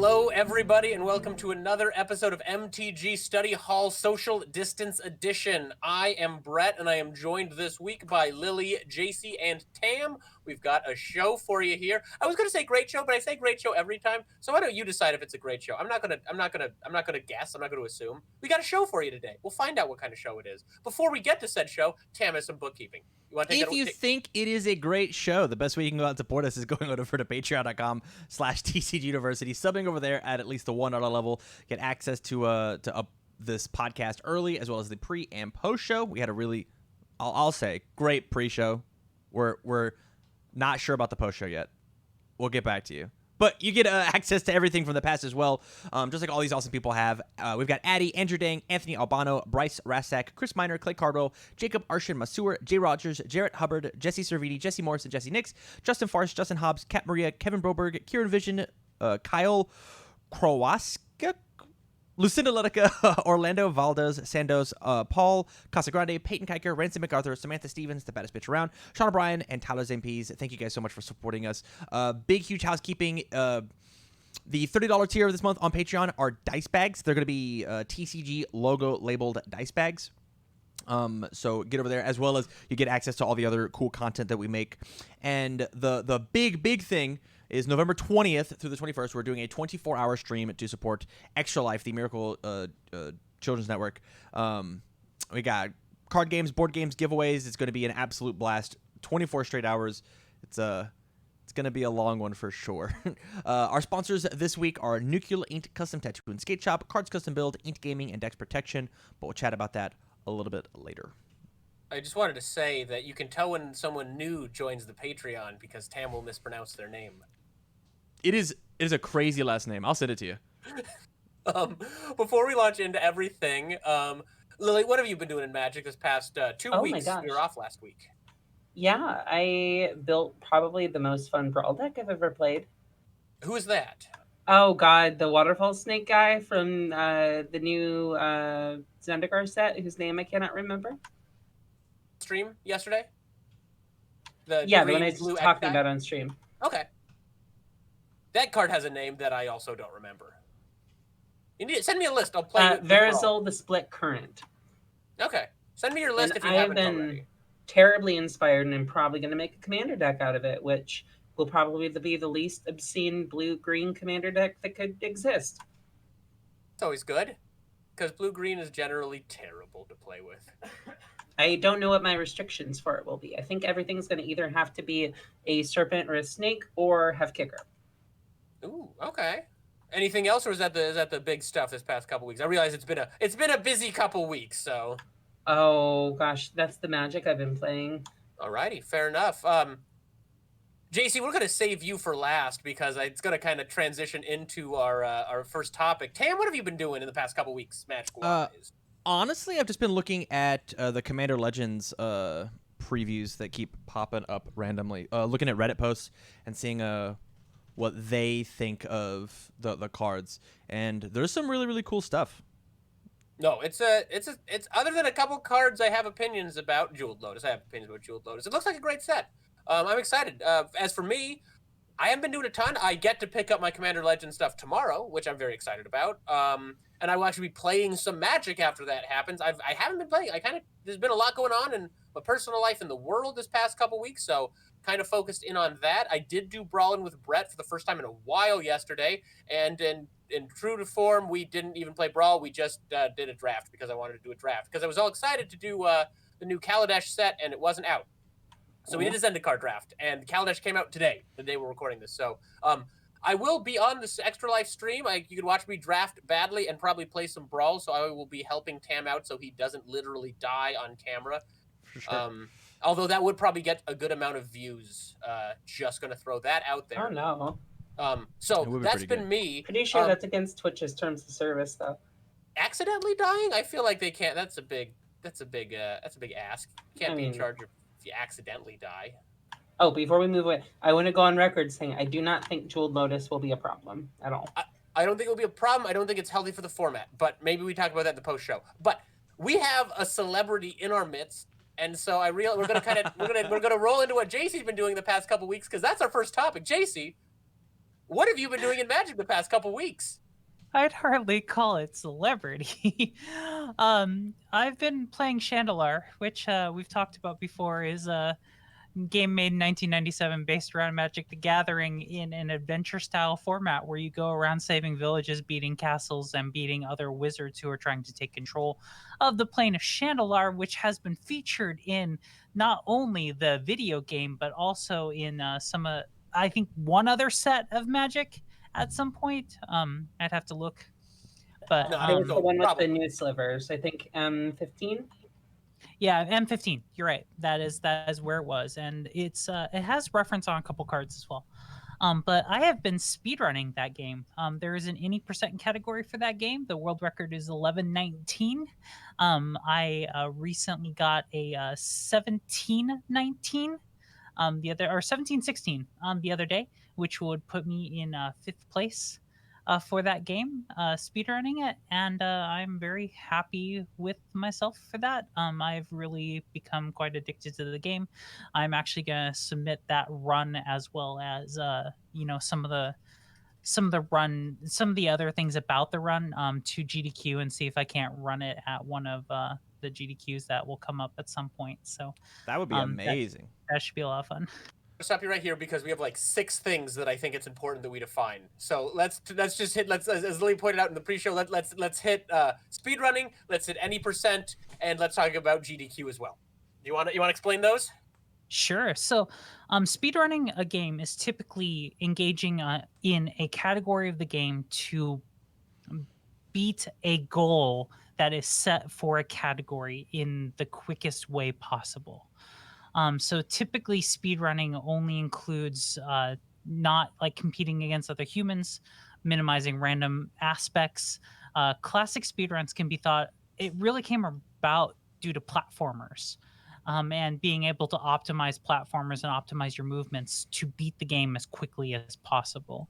Hello, everybody, and welcome to another episode of MTG Study Hall Social Distance Edition. I am Brett, and I am joined this week by Lily, JC, and Tam. We've got a show for you here. I was going to say great show, but I say great show every time. So why don't you decide if it's a great show? I'm not gonna guess. I'm not gonna assume. We got a show for you today. We'll find out what kind of show it is. Before we get to said show, Tam has some bookkeeping. You want to take If you think it is a great show, the best way you can go out and support us is going over to patreon.com/TCG University, subbing over there at least the $1 level, get access to this podcast early, as well as the pre and post show. We had a really, I'll say, great pre-show. We're not sure about the post show yet. We'll get back to you. But you get access to everything from the past as well, just like all these awesome people have. We've got Addy, Andrew Dang, Anthony Albano, Bryce Rasak, Chris Miner, Clay Cardwell, Jacob Arshin Masur, Jay Rogers, Jarrett Hubbard, Jesse Cervini, Jesse Morrison, Jesse Nix, Justin Farce, Justin Hobbs, Kat Maria, Kevin Broberg, Kieran Vision, Kyle Krowaska, Lucinda Ludica, Orlando Valdez, Sandos, Paul Casagrande, Peyton Kiker, Ransom MacArthur, Samantha Stevens, the baddest bitch around, Sean O'Brien, and Tyler Zampies. Thank you guys so much for supporting us. Big, huge housekeeping. The $30 tier of this month on Patreon are dice bags. They're going to be TCG logo labeled dice bags. So get over there, as well as you get access to all the other cool content that we make. And the big thing is November 20th through the 21st, we're doing a 24-hour stream to support Extra Life, the Miracle Children's Network. We got card games, board games, giveaways. It's going to be an absolute blast. 24 straight hours. It's going to be a long one for sure. Our sponsors this week are Nuclear Ink Custom Tattoo and Skate Shop, Cards Custom Build, Ink Gaming, and Dex Protection. But we'll chat about that a little bit later. I just wanted to say that you can tell when someone new joins the Patreon because Tam will mispronounce their name. It is a crazy last name. I'll send it to you. Before we launch into everything, Lily, what have you been doing in Magic this past 2 weeks? My gosh. We were off last week. Yeah, I built probably the most fun Brawl deck I've ever played. Who is that? Oh god, the Waterfall Snake guy from the new Zendikar set, whose name I cannot remember. Stream yesterday? The one I was talking about on stream. Okay. That card has a name that I also don't remember. Send me a list. I'll play it. Verizol the Split Current. Okay. Send me your list And if you I haven't have been already. terribly inspired, and I'm probably going to make a commander deck out of it, which will probably be the least obscene blue-green commander deck that could exist. It's always good, because blue-green is generally terrible to play with. I don't know what my restrictions for it will be. I think everything's going to either have to be a serpent or a snake or have kicker. Ooh, okay. Anything else, or is that the big stuff this past couple weeks? I realize it's been a busy couple weeks, so. Oh gosh, that's the Magic I've been playing. Alrighty, fair enough. JC, we're gonna save you for last because it's gonna kind of transition into our first topic. Tam, what have you been doing in the past couple weeks, Magic-wise? Honestly, I've just been looking at the Commander Legends previews that keep popping up randomly. Looking at Reddit posts and seeing what they think of the cards, and there's some really cool stuff. No, it's other than a couple cards I have opinions about. Jeweled Lotus, I have opinions about Jeweled Lotus. It looks like a great set. I'm excited. As for me, I haven't been doing a ton. I get to pick up my Commander Legends stuff tomorrow, which I'm very excited about. And I will actually be playing some Magic after that happens. I haven't been playing. There's been a lot going on in my personal life in the world this past couple weeks, so kind of focused in on that. I did do Brawling with Brett for the first time in a while yesterday, and in true to form, we didn't even play Brawl. We just did a draft because I wanted to do a draft because I was all excited to do the new Kaladesh set, and it wasn't out. So we did a Zendikar draft, and Kaladesh came out today, the day we're recording this. So I will be on this Extra Life stream. You can watch me draft badly and probably play some Brawl, so I will be helping Tam out so he doesn't literally die on camera. For sure. Although that would probably get a good amount of views. Just going to throw that out there. Oh no. So that's been me. Pretty sure that's against Twitch's terms of service, though. Accidentally dying? I feel like they can't. That's a big ask. You can't be in charge of if you accidentally die. Oh, before we move away, I want to go on record saying I do not think Jeweled Lotus will be a problem at all. I don't think it'll be a problem. I don't think it's healthy for the format, but maybe we talk about that in the post show. But we have a celebrity in our midst, and so we're gonna roll into what JC's been doing the past couple weeks because that's our first topic. JC, What have you been doing in Magic the past couple weeks? I'd hardly call it celebrity. I've been playing Chandelar, which we've talked about before, is a game made in 1997 based around Magic the Gathering in an adventure style format where you go around saving villages, beating castles, and beating other wizards who are trying to take control of the plane of Chandelar, which has been featured in not only the video game but also in I think one other set of Magic at some point. I'd have to look, but No, I It don't was know. the one with Probably. the new slivers. I think M15. yeah, M15. You're right. That is where it was, and it has reference on a couple cards as well. But I have been speedrunning that game. There is an any percent category for that game. The world record is 1119. I recently got a 1719 the other or 1716 the other day, which would put me in fifth place for that game, speedrunning it, and I'm very happy with myself for that. I've really become quite addicted to the game. I'm actually gonna submit that run as well as some of the other things about the run to GDQ and see if I can't run it at one of the GDQs that will come up at some point. So That would be amazing. that should be a lot of fun. I'll stop you right here because we have like 6 things that I think it's important that we define. So let's just hit as Lily pointed out in the pre-show. Let's hit speedrunning. Let's hit any percent, and let's talk about GDQ as well. You want to explain those? Sure. So, speedrunning a game is typically engaging in a category of the game to beat a goal that is set for a category in the quickest way possible. So typically, speedrunning only includes not like competing against other humans, minimizing random aspects. Classic speedruns can be thought it really came about due to platformers. And being able to optimize platformers and optimize your movements to beat the game as quickly as possible.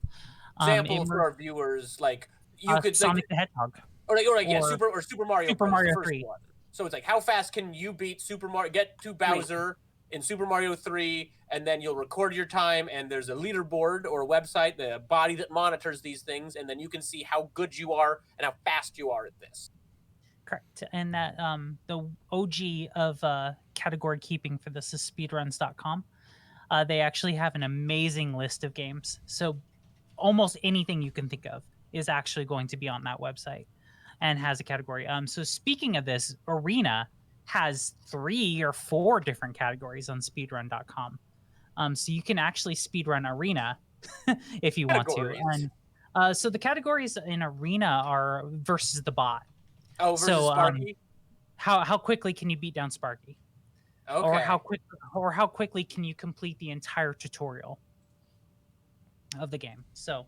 Example for our viewers, like you could Sonic like, the Hedgehog. or yeah, Super Mario. Super Bros, Mario the first 3. one. So it's like how fast can you beat Super Mario? Get to Bowser in Super Mario 3, and then you'll record your time. And there's a leaderboard or a website, the body that monitors these things, and then you can see how good you are and how fast you are at this. Correct. And that the OG of category keeping for this is speedruns.com. They actually have an amazing list of games. So almost anything you can think of is actually going to be on that website and has a category. So speaking of this, Arena has 3 or 4 different categories on speedrun.com. So you can actually speedrun Arena if you want to. And so the categories in Arena are versus the bot. Oh, versus So, Sparky? How quickly can you beat down Sparky? Okay. Or how quickly can you complete the entire tutorial of the game? So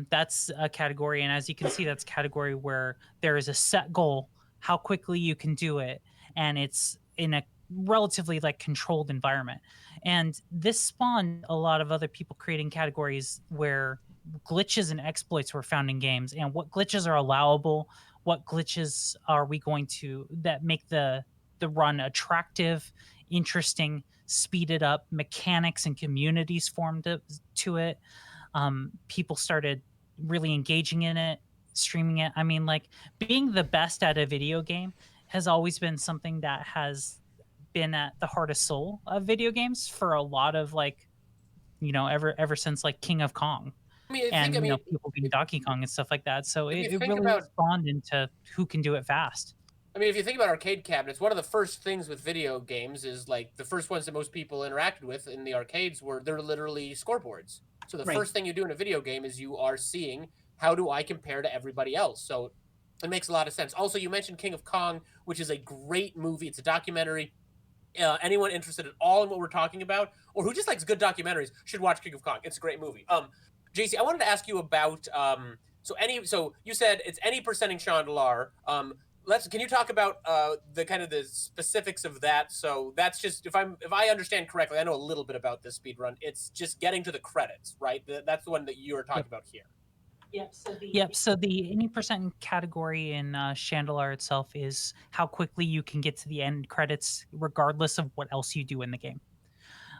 that's a category, and as you can see, that's a category where there is a set goal, how quickly you can do it, and it's in a relatively like controlled environment. And this spawned a lot of other people creating categories where glitches and exploits were found in games, and what glitches are allowable, what glitches are we going to that make the run attractive, interesting, speed it up, mechanics and communities formed to it. People started really engaging in it, streaming it. I mean, like being the best at a video game has always been something that has been at the heart and soul of video games for a lot of like, ever since like King of Kong. People being Donkey Kong and stuff like that. So it really spawned into who can do it fast. I mean, if you think about arcade cabinets, one of the first things with video games is like the first ones that most people interacted with in the arcades they're literally scoreboards. So the first thing you do in a video game is you are seeing how do I compare to everybody else. So it makes a lot of sense. Also, you mentioned King of Kong, which is a great movie. It's a documentary. Anyone interested at all in what we're talking about, or who just likes good documentaries, should watch King of Kong. It's a great movie. JC, I wanted to ask you about so you said it's any percenting Chandelar. Can you talk about the kind of the specifics of that? So that's just if I understand correctly, I know a little bit about this speed run. It's just getting to the credits, right? That's the one that you were talking about here. So the any percent category in Chandelar itself is how quickly you can get to the end credits, regardless of what else you do in the game.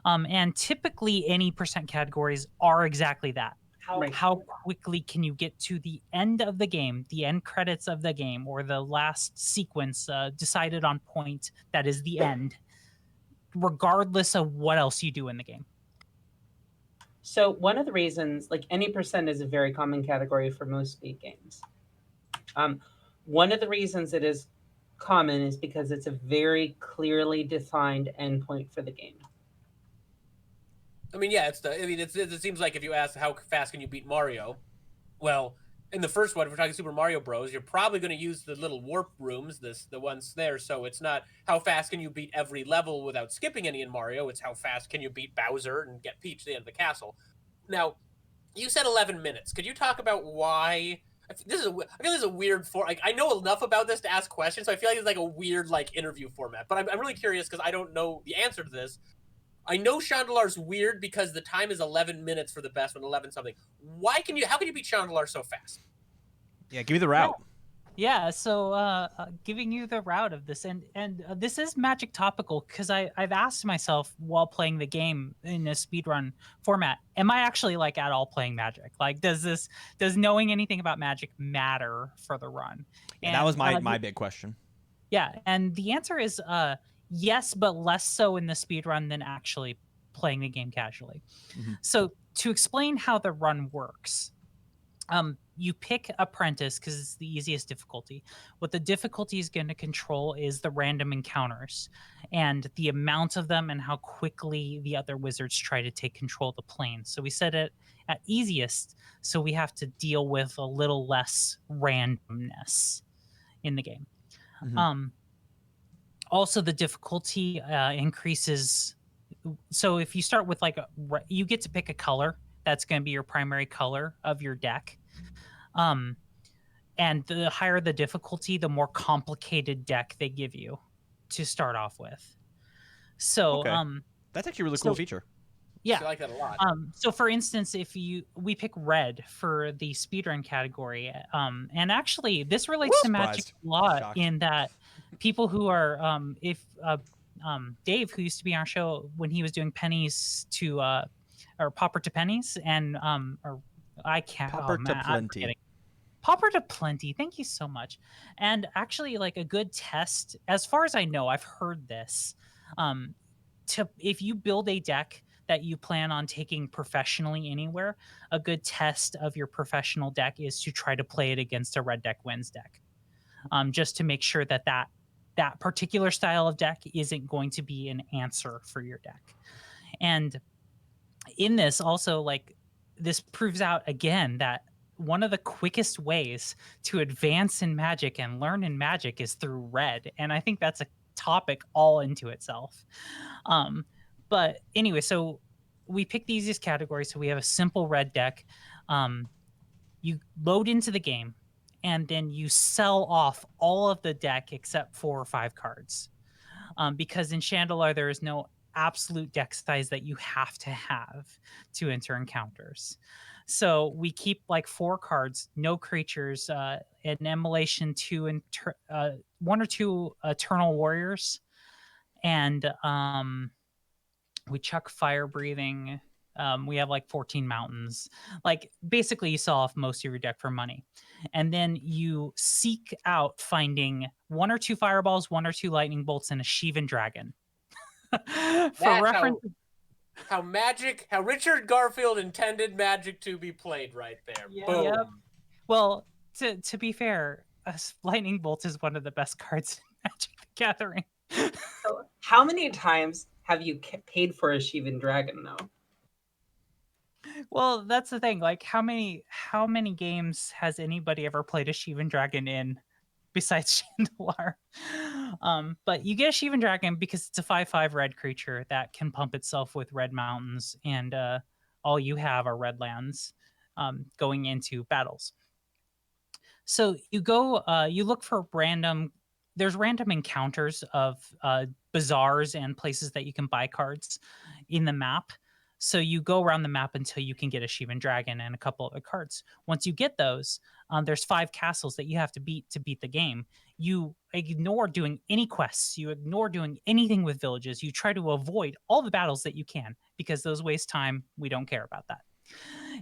And typically, any percent categories are exactly that. Right. how quickly can you get to the end of the game, the end credits of the game, or the last sequence decided on point that is the end, regardless of what else you do in the game. So one of the reasons, like any percent is a very common category for most speed games. One of the reasons it is common is because it's a very clearly defined endpoint for the game. I mean, yeah, it seems like if you ask how fast can you beat Mario, well, in the first one, if we're talking Super Mario Bros., you're probably going to use the little warp rooms, the ones there. So it's not how fast can you beat every level without skipping any in Mario. It's how fast can you beat Bowser and get Peach to the end of the castle. Now, you said 11 minutes. Could you talk about why? I feel this is a weird like I know enough about this to ask questions, so I feel like it's like a weird like interview format. But I'm really curious because I don't know the answer to this. I know Chandelar's weird because the time is 11 minutes for the best one, 11 something. How can you beat Chandelar so fast? Yeah, give me the route. Yeah, so giving you the route of this, and this is Magic topical because I've asked myself while playing the game in a speedrun format, am I actually like at all playing Magic? Like, does knowing anything about Magic matter for the run? And that was my big question. Yeah, and the answer is yes, but less so in the speedrun than actually playing the game casually. Mhm. So to explain how the run works, you pick Apprentice because it's the easiest difficulty. What the difficulty is going to control is the random encounters and the amount of them and how quickly the other wizards try to take control of the plane. So we set it at easiest, so we have to deal with a little less randomness in the game. Mhm. Also, the difficulty increases. So if you start with you get to pick a color that's going to be your primary color of your deck. And the higher the difficulty, the more complicated deck they give you to start off with. So, Okay. That's actually a really cool feature. Yeah. I like that a lot. So for instance, we pick red for the speedrun category, and actually this relates to Magic a lot. Shocked. In that people who are Dave, who used to be on our show when he was doing pennies to or Pauper to pennies, and or I can't Pauper to I'm plenty. forgetting. Pauper to plenty. Thank you so much. And actually, like a good test, as far as I know, I've heard this. If you build a deck that you plan on taking professionally anywhere, a good test of your professional deck is to try to play it against a red deck wins deck, just to make sure that particular style of deck isn't going to be an answer for your deck. And in this also, like, this proves out again that one of the quickest ways to advance in Magic and learn in Magic is through red. And I think that's a topic all into itself. But anyway, so we pick the easiest category. So we have a simple red deck. You load into the game, and then you sell off all of the deck except 4 or 5 cards. Because in Chandelar, there is no absolute deck size that you have to enter encounters. So we keep like 4 cards, no creatures, an Immolation, 1 or 2 Eternal Warriors, and we chuck Fire Breathing. We have like 14 mountains. Like, basically you sell off most of your deck for money. And then you seek out finding 1 or 2 fireballs, 1 or 2 lightning bolts, and a Shivan Dragon. For reference, how Richard Garfield intended Magic to be played right there. Yeah. Boom. Yep. Well, to be fair, Lightning Bolt is one of the best cards in Magic the Gathering. So how many times have you paid for a Shivan Dragon, though? Well, that's the thing. Like, how many games has anybody ever played a Shivan Dragon in besides Chandelar? But you get a Shivan Dragon because it's a 5/5 red creature that can pump itself with red mountains, and all you have are red lands going into battles. So you go, you look for there's random encounters of bazaars and places that you can buy cards in the map. So you go around the map until you can get a Shivan Dragon and a couple other cards. Once you get those, there's 5 castles that you have to beat the game. You ignore doing any quests. You ignore doing anything with villages. You try to avoid all the battles that you can because those waste time. We don't care about that.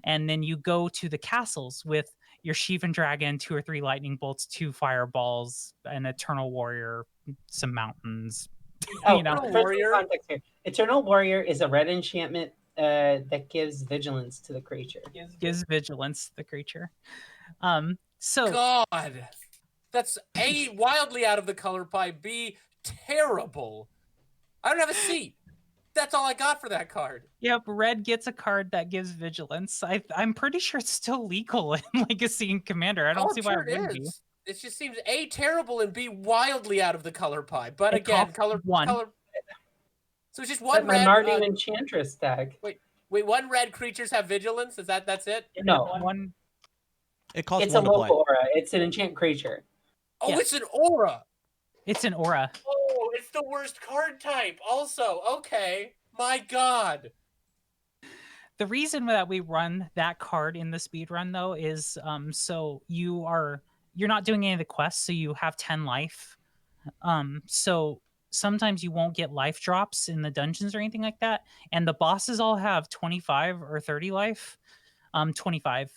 and then you go to the castles with your Shivan Dragon, 2 or 3 lightning bolts, 2 fireballs, an Eternal Warrior, some mountains. Oh, You know, for some Warrior. context here, Eternal Warrior is a red enchantment that gives vigilance to the creature. gives vigilance to the creature. So God, that's A, wildly out of the color pie, B, terrible. I don't have a seat. That's all I got for that card. yep, red gets a card that gives vigilance. I'm pretty sure it's still legal in Legacy and Commander. I don't Oh, see I'm why sure it wouldn't be. It just seems A, terrible, and B, wildly out of the color pie. But It again, costs color. 1. So it's just But one my red. Mardu Enchantress deck. Wait, one red creatures have vigilance. That's it? No, One. It costs it's a 1 to play. local aura. It's an enchant creature. Oh, Yeah. it's an aura. It's an aura. Oh, it's the worst card type. Also, okay. My God. The reason that we run that card in the speed run though is so you're not doing any of the quests, so you have 10 life. So sometimes you won't get life drops in the dungeons or anything like that, and the bosses all have 25 or 30 life. 25.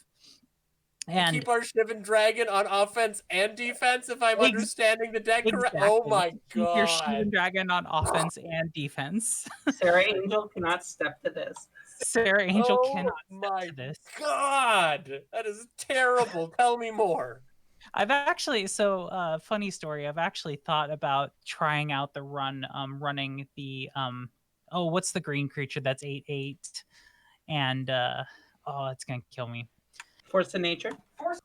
And Keep our Shivan Dragon on offense and defense, if I'm understanding the deck correct. exactly. Oh my Keep your Shivan God. Dragon on offense and defense. Sarah Angel cannot step to this. Sarah Angel Oh cannot my step to this. God. That is terrible. Tell me more. I've actually funny story. I've actually thought about trying out the run, running the what's the green creature that's 8/8, and it's gonna kill me. Force of Nature.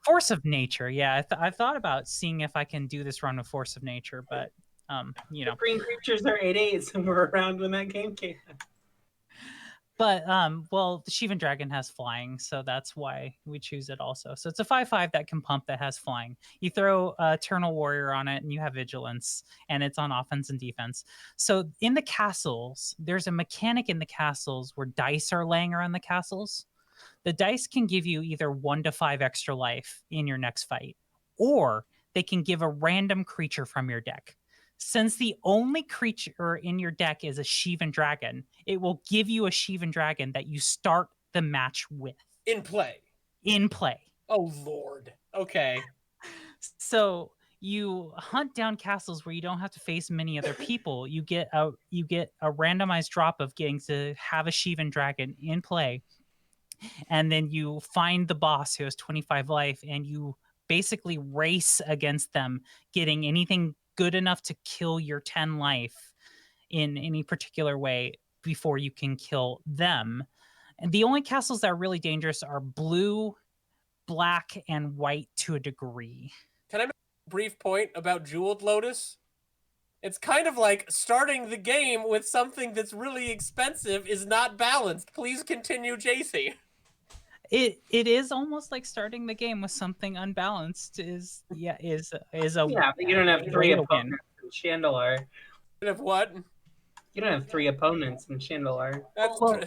Force of Nature. Yeah, I thought about seeing if I can do this run with Force of Nature, but The green creatures are 8/8s and we're around when that game came out. But well, the Shivan Dragon has flying, so that's why we choose it also. So it's a 5/5 that can pump that has flying. You throw Eternal Warrior on it, and you have vigilance, and it's on offense and defense. So in the castles, there's a mechanic in the castles where dice are laying around the castles. The dice can give you either 1 to 5 extra life in your next fight, or they can give a random creature from your deck. Since the only creature in your deck is a Shivan Dragon, it will give you a Shivan Dragon that you start the match with In play. in play. Oh Lord. Okay. So you hunt down castles where you don't have to face many other people. You get a randomized drop of getting to have a Shivan Dragon in play, and then you find the boss who has 25 life, and you basically race against them, getting anything good enough to kill your 10 life in any particular way before you can kill them. And the only castles that are really dangerous are blue, black, and white to a degree. Can I make a brief point about Jeweled Lotus? It's kind of like starting the game with something that's really expensive is not balanced. Please continue, JC. It is almost like starting the game with something unbalanced is a Yeah, but you don't have 3 way to win. opponents in Chandelar. Of what? You don't have 3 opponents in Chandelar. That's Well,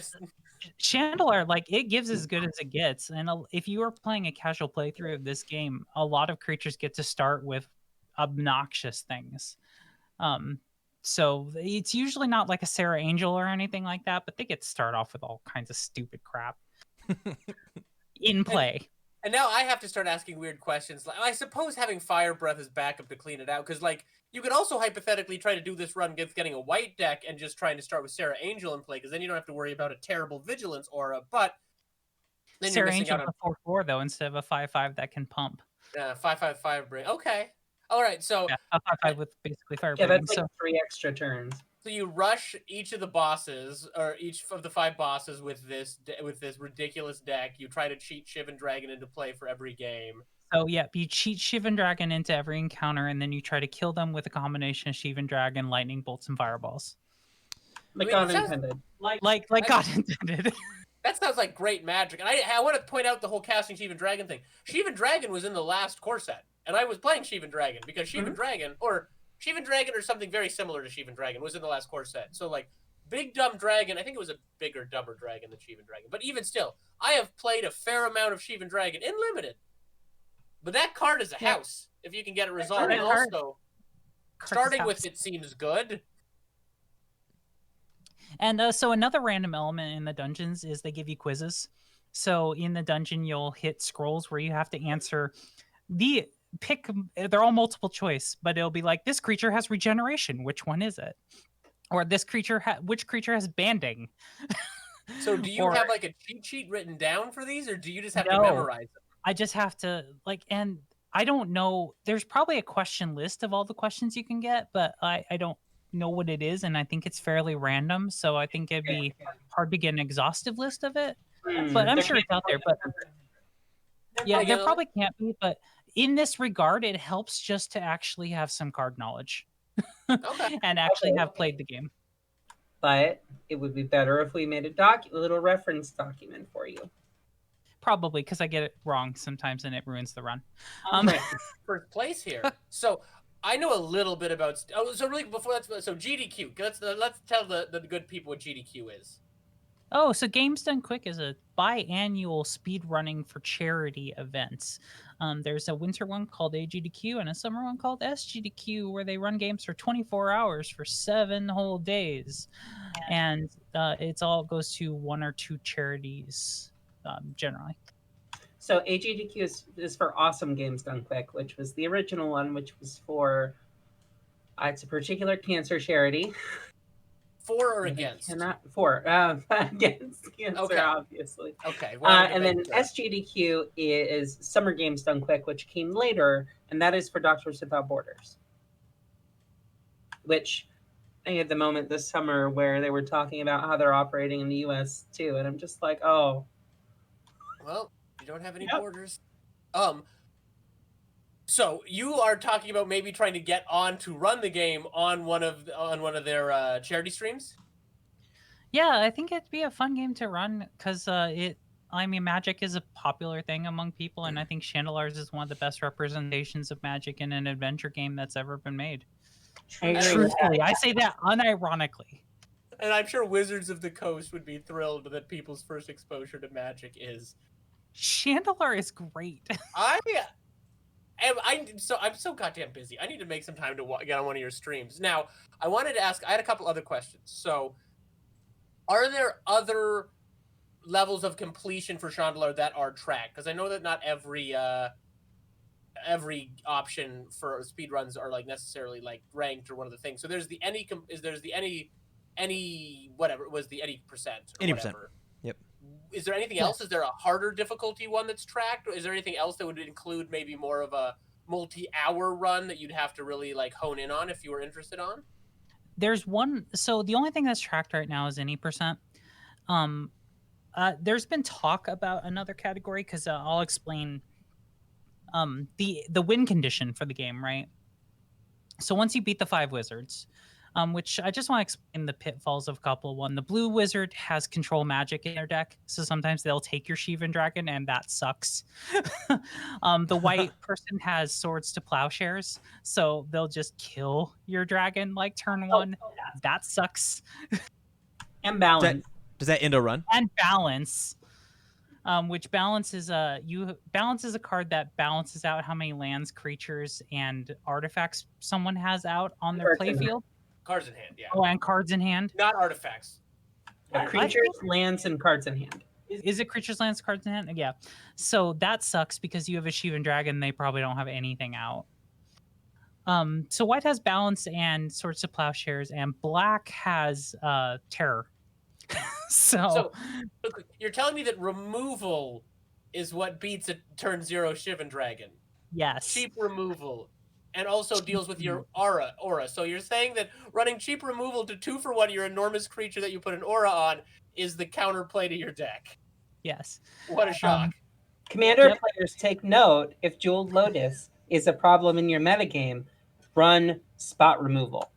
Chandelar, like, it gives as good as it gets, and if you are playing a casual playthrough of this game, a lot of creatures get to start with obnoxious things. So it's usually not like a Sarah Angel or anything like that, but they get to start off with all kinds of stupid crap in play. And now I have to start asking weird questions. Like, I suppose having Fire Breath as backup to clean it out, because like you could also hypothetically try to do this run against getting a white deck and just trying to start with Sarah Angel in play, because then you don't have to worry about a terrible vigilance aura. But then Sarah you're missing Angel out a 4/4 though, instead of a 5/5 that can pump. on 5/5 bring. Okay, all right. So Yeah, a 5/5 with basically fire Yeah, breathing. that's like So 3 extra turns. So you rush each of the bosses, or each of the 5 bosses with this ridiculous deck. You try to cheat Shivan Dragon into play for every game. yeah, you cheat Shivan Dragon into every encounter, and then you try to kill them with a combination of Shivan Dragon, lightning bolts, and fireballs. Like I mean, God it sounds- intended. Like God intended. That sounds like great magic. And I want to point out the whole casting Shivan Dragon thing. Shivan Dragon was in the last core set, and I was playing Shivan Dragon because Shivan Dragon, or Shivan Dragon or something very similar to Shivan Dragon, was in the last core set. So like Big Dumb Dragon, I think it was a bigger, dumber dragon than Shivan Dragon. But even still, I have played a fair amount of Shivan Dragon in limited. But that card is a Yeah. house if you can get it resolved. That And card- also, starting with it seems good. And so another random element in the dungeons is they give you quizzes. So in the dungeon, you'll hit scrolls where you have to answer the pick. They're all multiple choice, but it'll be like, this creature has regeneration. Which one is it? Or this creature, which creature has banding? So do you Or- have like a cheat sheet written down for these, or do you just have to No. memorize them? I just have to like, and I don't know. There's probably a question list of all the questions you can get, but I don't know what it is, and I think it's fairly random. So I think it'd be hard to get an exhaustive list of it. But I'm sure it's out there. But yeah, Like, there probably can't be. But in this regard, it helps just to actually have some card knowledge Okay. and actually have played the game. But it would be better if we made a little reference document for you. Probably because I get it wrong sometimes and it ruins the run. Right. First place here. So I know a little bit about. Oh, so really before that, so GDQ. Let's tell the good people what GDQ is. Oh, so Games Done Quick is a biannual speed running for charity events. There's a winter one called AGDQ and a summer one called SGDQ, where they run games for 24 hours for 7 whole days, and it's all goes to one or two charities generally. So AGDQ is for Awesome Games Done Quick, which was the original one, which was for it's a particular cancer charity. For or against? Against cancer, Okay. obviously. Okay. And then SGDQ is Summer Games Done Quick, which came later, and that is for Doctors Without Borders. Which I had the moment this summer where they were talking about how they're operating in the U.S. too, and I'm just like, oh. Well, you don't have any Yep. borders. So you are talking about maybe trying to get on to run the game on one of their charity streams. Yeah, I think it'd be a fun game to run because I mean, Magic is a popular thing among people, and I think Chandelars is one of the best representations of Magic in an adventure game that's ever been made. I agree with that. Truthfully, I say that unironically. And I'm sure Wizards of the Coast would be thrilled that people's first exposure to Magic is. Chandelar is great. I'm so goddamn busy. I need to make some time to get on one of your streams. Now, I wanted to ask. I had a couple other questions. So, are there other levels of completion for Chandelure that are tracked? Because I know that not every option for speedruns are like necessarily like ranked or one of the things. So there's the any whatever it was, the any percent or Any percent. whatever. Yep. Is there anything else? Is there a harder difficulty one that's tracked? Or is there anything else that would include maybe more of a multi-hour run that you'd have to really like hone in on if you were interested on? There's one. So the only thing that's tracked right now is any percent. There's been talk about another category because I'll explain. The win condition for the game, right? So once you beat the 5 wizards, which I just want to explain the pitfalls of a couple. One, the blue wizard has control magic in their deck, so sometimes they'll take your Shivan Dragon, and that sucks. The white person has swords to plowshares, so they'll just kill your dragon like turn 1. That sucks. And balance. Does that end a run? And balance. Which balance is a card that balances out how many lands, creatures, and artifacts someone has out on their playfield. Cards in hand, yeah. Oh, and cards in hand. Not artifacts. Creatures, lands, and cards in hand. Is it creatures, lands, cards in hand? Yeah. So that sucks because you have a Shivan Dragon, they probably don't have anything out. So white has balance and swords to plowshares, and black has terror. So look, you're telling me that removal is what beats a turn 0 Shivan Dragon. yes. Cheap removal. And also deals with your aura. So you're saying that running cheap removal to 2-for-1 your enormous creature that you put an aura on is the counterplay to your deck. Yes. What a shock. Commander Yep. players, take note, if Jeweled Lotus is a problem in your metagame, run spot removal.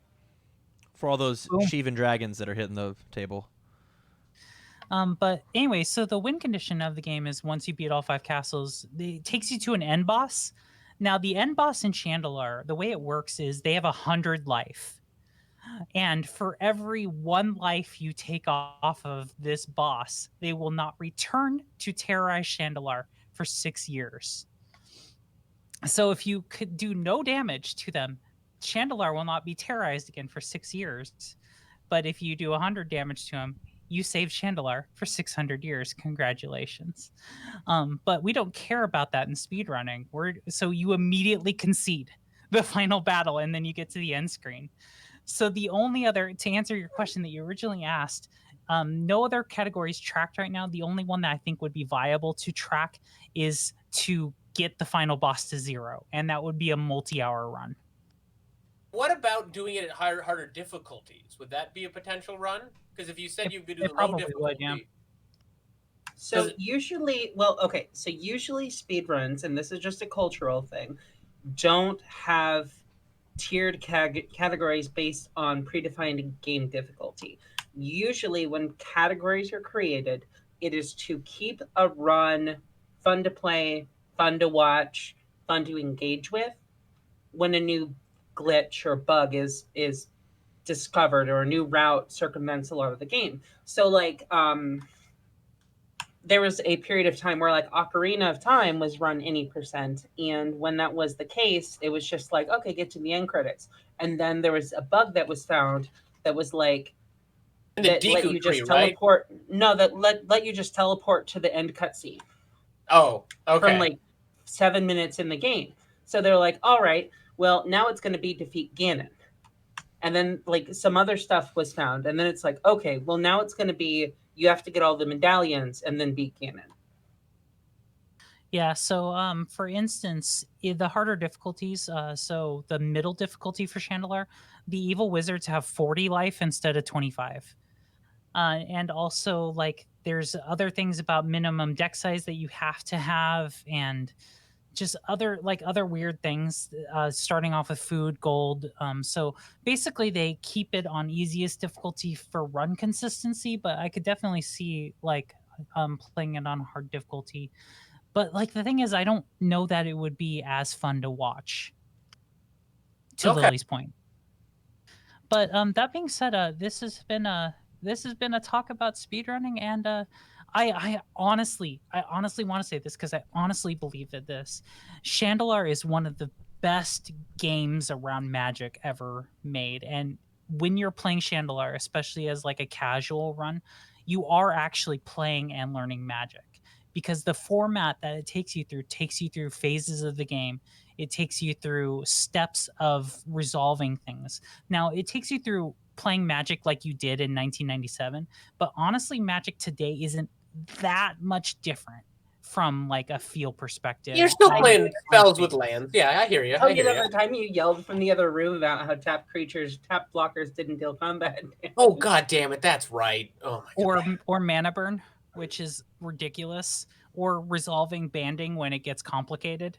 For all those Boom. Shivan dragons that are hitting the table. But anyway, so the win condition of the game is once you beat all 5 castles, it takes you to an end boss. Now, the end boss in Chandelure, the way it works is they have 100 life. And for every 1 life you take off of this boss, they will not return to terrorize Chandelure for 6 years. So if you could do no damage to them, Chandelure will not be terrorized again for 6 years. But if you do 100 damage to him, you saved Chandelar for 600 years. Congratulations. But we don't care about that in speedrunning. So you immediately concede the final battle and then you get to the end screen. So the only other, to answer your question that you originally asked, no other categories tracked right now. The only one that I think would be viable to track is to get the final boss to 0, and that would be a multi-hour run. What about doing it at harder difficulties? Would that be a potential run? Because if you said you could do it the low probably difficulty, would, yeah. So usually, well, okay, so usually speedruns, and this is just a cultural thing, don't have tiered categories based on predefined game difficulty. Usually, when categories are created, it is to keep a run fun to play, fun to watch, fun to engage with. When a new glitch or bug is discovered or a new route circumvents a lot of the game. So like there was a period of time where like Ocarina of Time was run any %, and when that was the case, it was just like, okay, get to the end credits. And then there was a bug that was found that was like that let you just teleport. Right? No, that let you just teleport to the end cutscene. Oh, okay. From like 7 minutes in the game. So they're like, all right, well, now it's going to be defeat Ganon. And then like some other stuff was found. And then it's like, okay, well, now it's going to be, you have to get all the medallions and then beat Ganon. Yeah, so for instance, the harder difficulties, so the middle difficulty for Chandelar, the evil wizards have 40 life instead of 25. And also, like, there's other things about minimum deck size that you have to have, and just other weird things, starting off with food, gold. So basically, they keep it on easiest difficulty for run consistency, but I could definitely see, like, playing it on hard difficulty. But like the thing is, I don't know that it would be as fun to watch. To Lily's point. But that being said, this has been a talk about speedrunning, and I honestly want to say this because I honestly believe that this Chandelar is one of the best games around Magic ever made. And when you're playing Chandelar, especially as like a casual run, you are actually playing and learning Magic. Because the format that it takes you through phases of the game. It takes you through steps of resolving things. Now, it takes you through playing Magic like you did in 1997, but honestly, Magic today isn't that much different from like a feel perspective. You're still playing spells with lands. Yeah, I hear you. Oh, the time you yelled from the other room about how tap blockers didn't deal combat damage. Oh, god damn it, that's right. Oh my god. Or mana burn, which is ridiculous, or resolving banding when it gets complicated.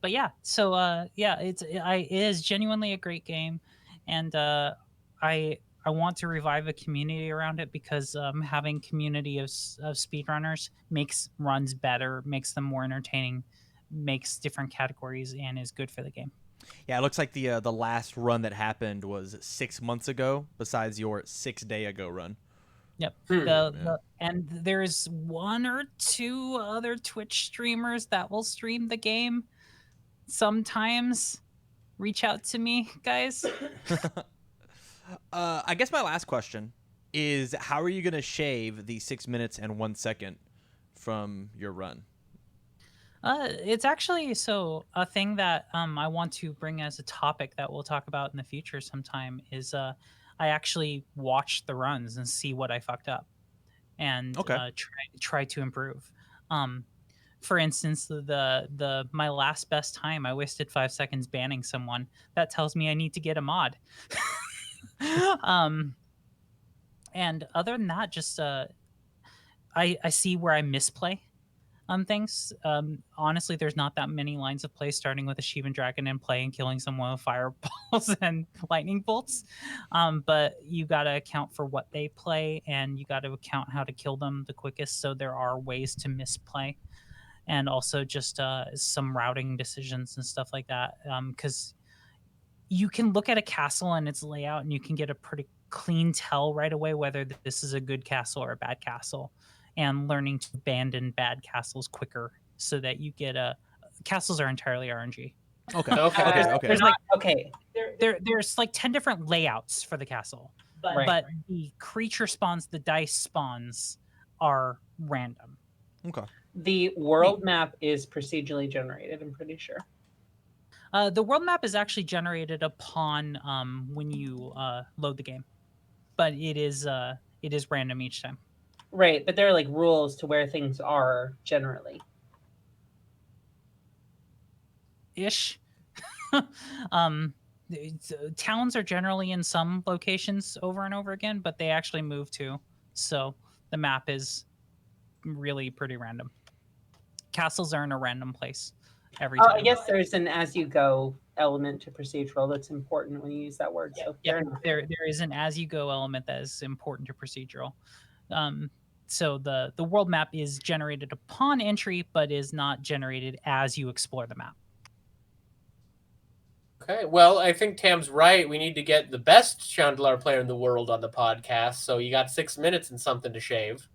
But yeah, so yeah, it is genuinely a great game, and I want to revive a community around it because having community of speedrunners makes runs better, makes them more entertaining, makes different categories, and is good for the game. Yeah, it looks like the last run that happened was 6 months ago, besides your 6 day ago run. Yep. And there's 1 or 2 other Twitch streamers that will stream the game. Sometimes reach out to me, guys. I guess my last question is, how are you going to shave the 6 minutes and 1 second from your run? It's actually a thing that I want to bring as a topic that we'll talk about in the future sometime is I actually watch the runs and see what I fucked up and try to improve. For instance, the my last best time, I wasted 5 seconds banning someone. That tells me I need to get a mod. And other than that, just I see where I misplay things. Honestly, there's not that many lines of play starting with a Shivan Dragon and playing killing someone with fireballs and lightning bolts. But you got to account for what they play, and you got to account how to kill them the quickest. So there are ways to misplay, and also just some routing decisions and stuff like that. Because you can look at a castle and its layout, and you can get a pretty clean tell right away whether this is a good castle or a bad castle. And learning to abandon bad castles quicker so that you get castles are entirely RNG. Okay. There's like 10 different layouts for the castle. Right. but the creature spawns, the dice spawns are random. Okay. The world map is procedurally generated, I'm pretty sure. The world map is actually generated upon when you load the game, but it is random each time. Right, but there are like rules to where things are generally. Ish. Towns are generally in some locations over and over again, but they actually move too. So the map is really pretty random. Castles are in a random place every time. I guess there's an as you go element to procedural that's important when you use that word. So Yeah, fair enough. there is an as you go element that is important to procedural. So the world map is generated upon entry, but is not generated as you explore the map. Okay, well, I think Tam's right. We need to get the best Chandelier player in the world on the podcast. So you got 6 minutes and something to shave.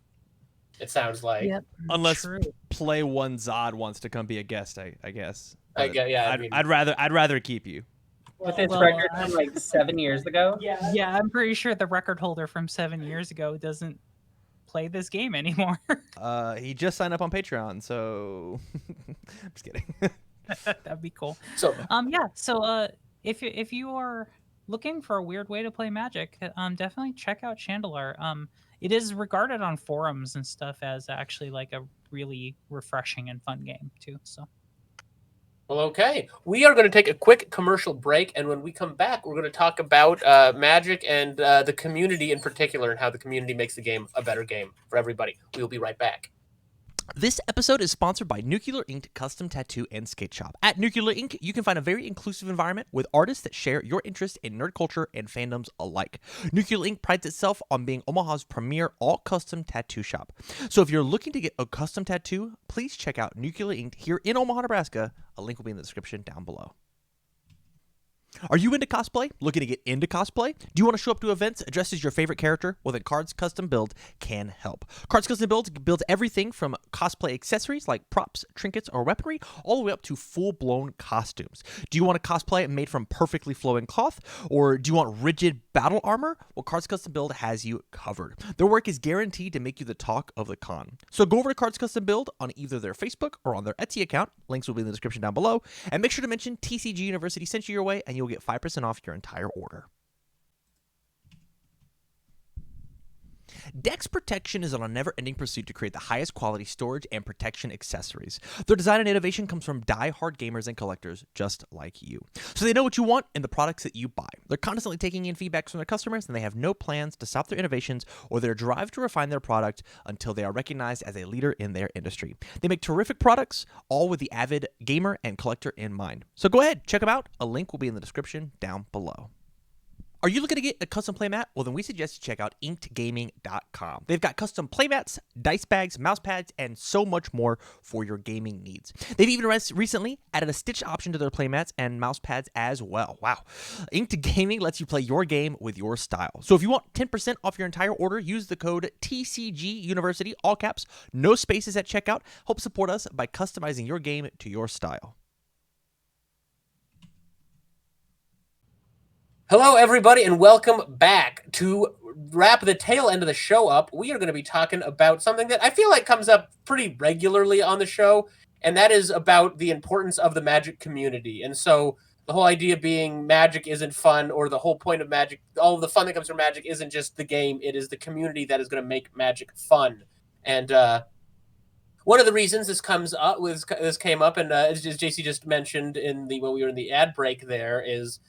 It sounds like. Yep. Unless True. Play One Zod wants to come be a guest, I guess. I But get, yeah. I mean, I'd rather keep you. With his Well, record from like 7 years ago. Yeah, I'm pretty sure the record holder from 7 years ago doesn't play this game anymore. He just signed up on Patreon, so I'm just kidding. That'd be cool. so Yeah. So if you are looking for a weird way to play Magic, definitely check out Chandelier. It is regarded on forums and stuff as actually like a really refreshing and fun game too. So well, okay. We are going to take a quick commercial break, and when we come back, we're going to talk about Magic and the community in particular, and how the community makes the game a better game for everybody. We will be right back. This episode is sponsored by Nuclear Ink Custom Tattoo and Skate Shop. At Nuclear Ink, you can find a very inclusive environment with artists that share your interest in nerd culture and fandoms alike. Nuclear Ink prides itself on being Omaha's premier all-custom tattoo shop. So if you're looking to get a custom tattoo, please check out Nuclear Ink here in Omaha, Nebraska. A link will be in the description down below. Are you into cosplay? Looking to get into cosplay? Do you want to show up to events dressed as your favorite character? Well, then Cards Custom Build can help. Cards Custom Build builds everything from cosplay accessories like props, trinkets, or weaponry, all the way up to full-blown costumes. Do you want a cosplay made from perfectly flowing cloth? Or do you want rigid battle armor? Well, Cards Custom Build has you covered. Their work is guaranteed to make you the talk of the con. So go over to Cards Custom Build on either their Facebook or on their Etsy account. Links will be in the description down below. And make sure to mention TCG University sent you your way, and you'll get 5% off your entire order. Dex Protection is on a never-ending pursuit to create the highest quality storage and protection accessories. Their design and innovation comes from die-hard gamers and collectors just like you. So they know what you want in the products that you buy. They're constantly taking in feedback from their customers, and they have no plans to stop their innovations or their drive to refine their product until they are recognized as a leader in their industry. They make terrific products, all with the avid gamer and collector in mind. So go ahead, check them out. A link will be in the description down below. Are you looking to get a custom playmat? Well, then we suggest you check out inkedgaming.com. They've got custom playmats, dice bags, mouse pads, and so much more for your gaming needs. They've even recently added a stitch option to their playmats and mouse pads as well. Wow. Inked Gaming lets you play your game with your style. So if you want 10% off your entire order, use the code TCG University, all caps, no spaces at checkout. Help support us by customizing your game to your style. Hello, everybody, and welcome back. To wrap the tail end of the show up, we are going to be talking about something that I feel like comes up pretty regularly on the show, and that is about the importance of the Magic community. And so the whole idea being Magic isn't fun, or the whole point of Magic, all of the fun that comes from Magic isn't just the game, it is the community that is going to make Magic fun. And one of the reasons this came up, and as JC just mentioned when we were in the ad break there, is,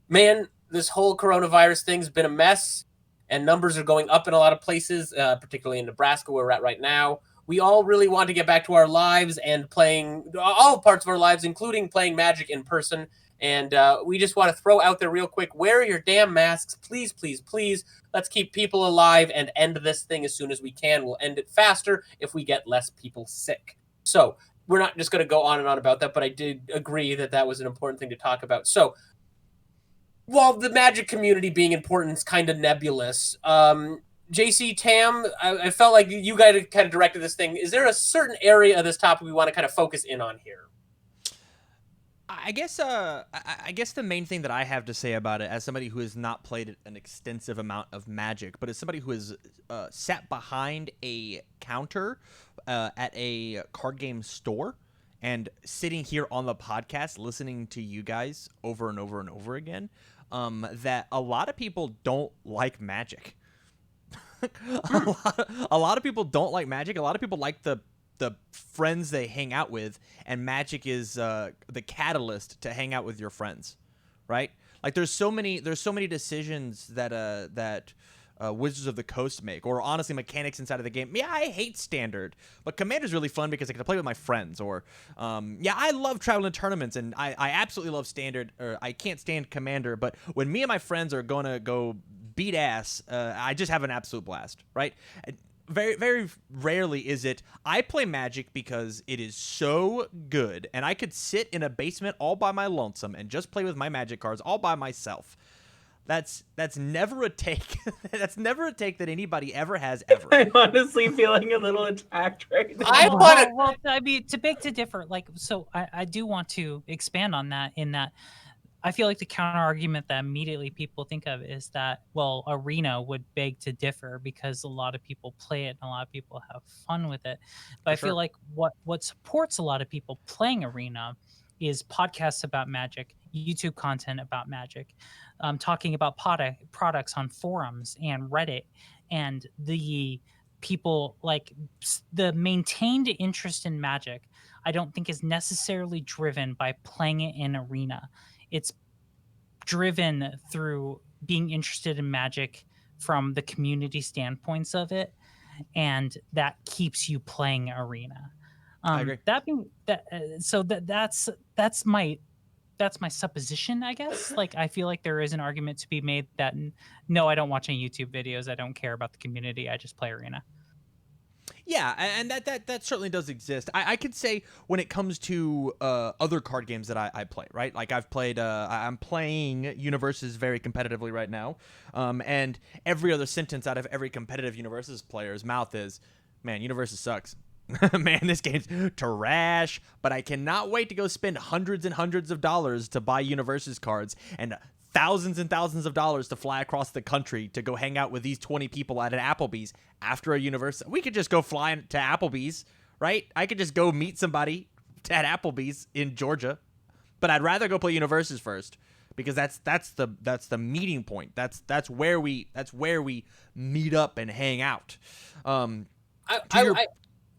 man, this whole coronavirus thing's been a mess, and numbers are going up in a lot of places, particularly in Nebraska, where we're at right now. We all really want to get back to our lives and playing all parts of our lives, including playing Magic in person. And we just want to throw out there real quick, wear your damn masks. Please, please, please. Let's keep people alive and end this thing as soon as we can. We'll end it faster if we get less people sick. So we're not just going to go on and on about that, but I did agree that that was an important thing to talk about. So while the Magic community being important is kind of nebulous, JC, Tam, I felt like you guys kind of directed this thing. Is there a certain area of this topic we want to kind of focus in on here? I guess I guess the main thing that I have to say about it, as somebody who has not played an extensive amount of Magic, but as somebody who has sat behind a counter at a card game store and sitting here on the podcast listening to you guys over and over and over again, that a lot of people don't like Magic. a lot of people don't like Magic. A lot of people like the friends they hang out with, and Magic is the catalyst to hang out with your friends, right? Like there's so many decisions that Wizards of the Coast make, or honestly mechanics inside of the game. Yeah, I hate Standard, but Commander's really fun because I get to play with my friends. Or yeah, I love traveling tournaments, and I absolutely love Standard. Or I can't stand Commander, but when me and my friends are gonna go beat ass, I just have an absolute blast, right? Very, very rarely is it, I play Magic because it is so good, and I could sit in a basement all by my lonesome and just play with my Magic cards all by myself. That's never a take. That's never a take that anybody ever has ever. I'm honestly feeling a little attacked right now. I want to. Well, I mean, to beg to differ, like, so I do want to expand on that, in that I feel like the counter argument that immediately people think of is that, well, Arena would beg to differ because a lot of people play it and a lot of people have fun with it. But I feel like what supports a lot of people playing Arena is podcasts about Magic, YouTube content about Magic, talking about products on forums and Reddit, and the people, like, the maintained interest in Magic, I don't think is necessarily driven by playing it in Arena. It's driven through being interested in Magic from the community standpoints of it, and that keeps you playing Arena. I agree. That's my supposition, I guess. Like, I feel like there is an argument to be made that no, I don't watch any YouTube videos. I don't care about the community. I just play Arena. Yeah, and that certainly does exist. I could say when it comes to other card games that I play, right? Like I've played, I'm playing Universes very competitively right now, and every other sentence out of every competitive Universes player's mouth is, "Man, Universes sucks." Man, this game's trash. But I cannot wait to go spend hundreds and hundreds of dollars to buy Universes cards, and thousands and thousands of dollars to fly across the country to go hang out with these 20 people at an Applebee's after a Universe. We could just go fly to Applebee's, right? I could just go meet somebody at Applebee's in Georgia, but I'd rather go play Universes first, because that's the meeting point. That's where we meet up and hang out. Go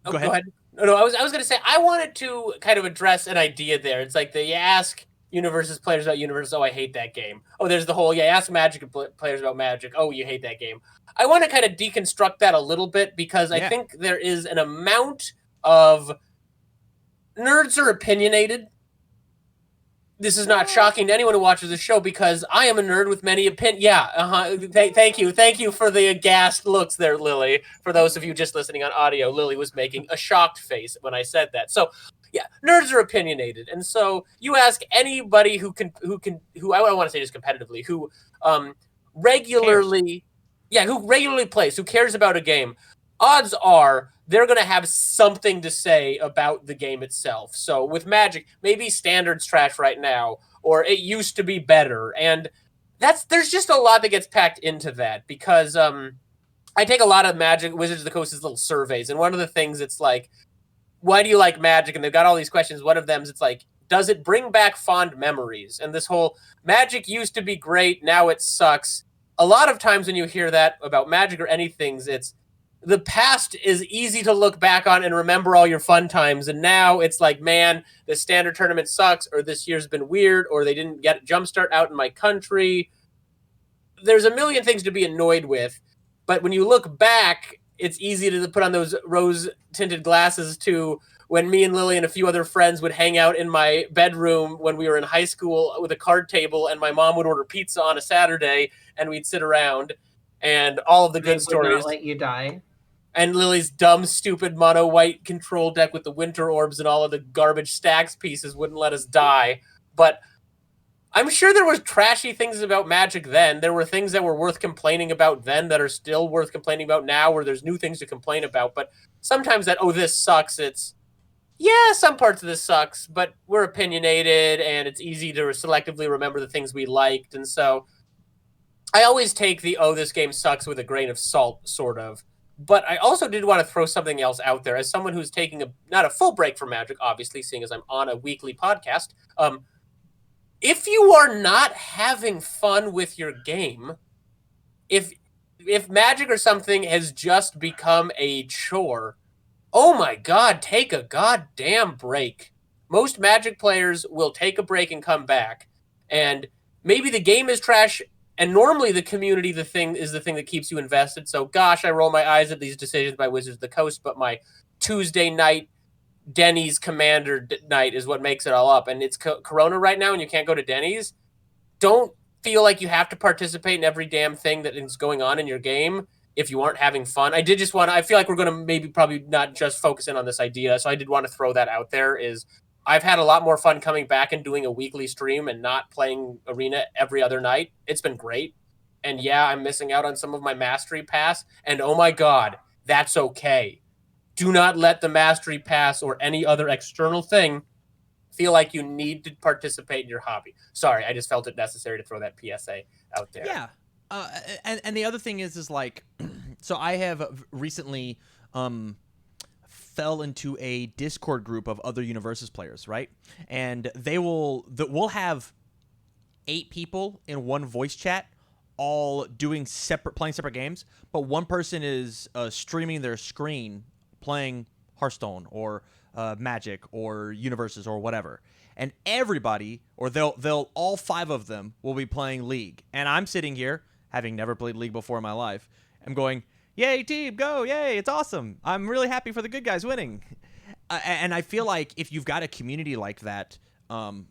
Go ahead. No, I was going to say, I wanted to kind of address an idea there. It's like you ask Universes players about Universes, oh, I hate that game. Oh, there's the whole, ask Magic players about Magic, oh, you hate that game. I want to kind of deconstruct that a little bit, because I think there is an amount of nerds are opinionated. This is not shocking to anyone who watches the show, because I am a nerd with many opinions. Yeah, thank you for the aghast looks there, Lily. For those of you just listening on audio, Lily was making a shocked face when I said that. So, yeah, nerds are opinionated, and so you ask anybody who I don't want to say just competitively, who regularly plays, who cares about a game, odds are they're going to have something to say about the game itself. So with Magic, maybe Standard's trash right now, or it used to be better. And there's just a lot that gets packed into that, because I take a lot of Magic, Wizards of the Coast's little surveys, and one of the things, it's like, why do you like Magic? And they've got all these questions. One of them is, it's like, does it bring back fond memories? And this whole Magic used to be great, now it sucks. A lot of times when you hear that about Magic or anything, it's the past is easy to look back on and remember all your fun times. And now it's like, man, the Standard tournament sucks, or this year's been weird, or they didn't get Jumpstart out in my country. There's a million things to be annoyed with. But when you look back, it's easy to put on those rose-tinted glasses to when me and Lily and a few other friends would hang out in my bedroom when we were in high school with a card table, and my mom would order pizza on a Saturday, and we'd sit around, and all of the good stories. Not let you die. And Lily's dumb, stupid mono white control deck with the winter orbs and all of the garbage stacks pieces wouldn't let us die. But I'm sure there was trashy things about Magic then. There were things that were worth complaining about then that are still worth complaining about now, where there's new things to complain about. But sometimes that, oh, this sucks, it's, yeah, some parts of this sucks, but we're opinionated and it's easy to selectively remember the things we liked. And so I always take the, oh, this game sucks with a grain of salt, sort of. But I also did want to throw something else out there as someone who's taking not a full break from Magic, obviously, seeing as I'm on a weekly podcast. If you are not having fun with your game, if Magic or something has just become a chore, oh my God, take a goddamn break. Most Magic players will take a break and come back. And maybe the game is trash, and normally the community the thing that keeps you invested. So gosh, I roll my eyes at these decisions by Wizards of the Coast, but my Tuesday night Denny's Commander night is what makes it all up. And it's Corona right now, and you can't go to Denny's. Don't feel like you have to participate in every damn thing that is going on in your game if you aren't having fun. I feel like we're going to probably not just focus in on this idea. So I did want to throw that out there. Is I've had a lot more fun coming back and doing a weekly stream and not playing Arena every other night. It's been great. And yeah, I'm missing out on some of my Mastery Pass. And oh my God, that's okay. Do not let the Mastery Pass or any other external thing feel like you need to participate in your hobby. Sorry, I just felt it necessary to throw that PSA out there. Yeah. And the other thing is like, so I have recently fell into a Discord group of other Universes players, right? And we'll have 8 people in one voice chat, all playing separate games, but one person is streaming their screen playing Hearthstone or Magic or Universes or whatever. And everybody, or they'll all 5 of them will be playing League. And I'm sitting here, having never played League before in my life, I'm going, yay, team, go, yay, it's awesome. I'm really happy for the good guys winning. And I feel like if you've got a community like that,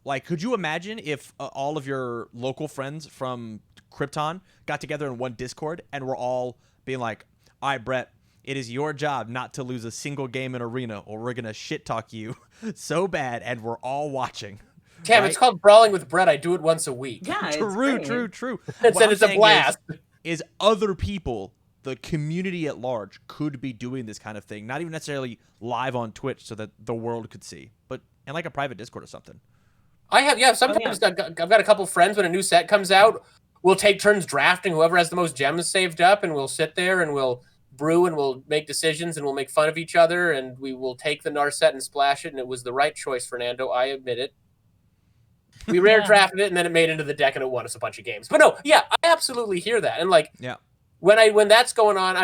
like, could you imagine if all of your local friends from Krypton got together in one Discord and were all being like, all right, Brett, it is your job not to lose a single game in Arena, or we're going to shit talk you so bad, and we're all watching. Damn, right? It's called Brawling with Brett. I do it once a week. Yeah, True. It's a blast. Is other people, the community at large, could be doing this kind of thing, not even necessarily live on Twitch so that the world could see, but in like a private Discord or something. Sometimes I've got a couple friends when a new set comes out, we'll take turns drafting whoever has the most gems saved up, and we'll sit there and we'll brew and we'll make decisions and we'll make fun of each other, and we will take the Narset and splash it, and it was the right choice, Fernando. I admit it. We rare drafted it, and then it made it into the deck, and it won us a bunch of games. But no, yeah, I absolutely hear that. And like, yeah, when that's going on,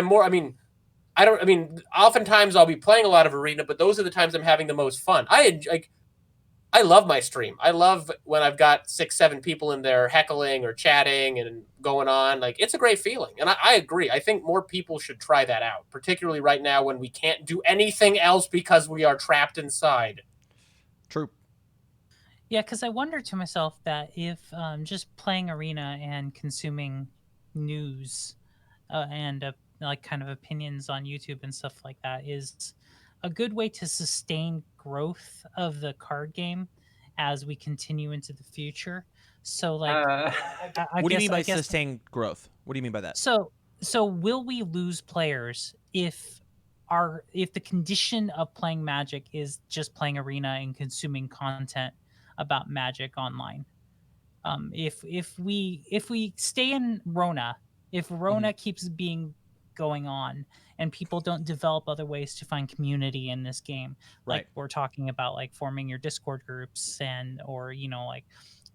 oftentimes I'll be playing a lot of Arena, but those are the times I'm having the most fun. I love my stream. I love when I've got 6-7 people in there heckling or chatting and going on. Like, it's a great feeling. And I agree. I think more people should try that out, particularly right now when we can't do anything else because we are trapped inside. True. Yeah, because I wonder to myself that if just playing Arena and consuming news and like kind of opinions on YouTube and stuff like that is a good way to sustain growth of the card game as we continue into the future. So like, what do you mean by sustained growth? What do you mean by that? So will we lose players if the condition of playing Magic is just playing Arena and consuming content about Magic online? If we stay in Rona, if Rona keeps going on and people don't develop other ways to find community in this game, like we're talking about, like forming your Discord groups or like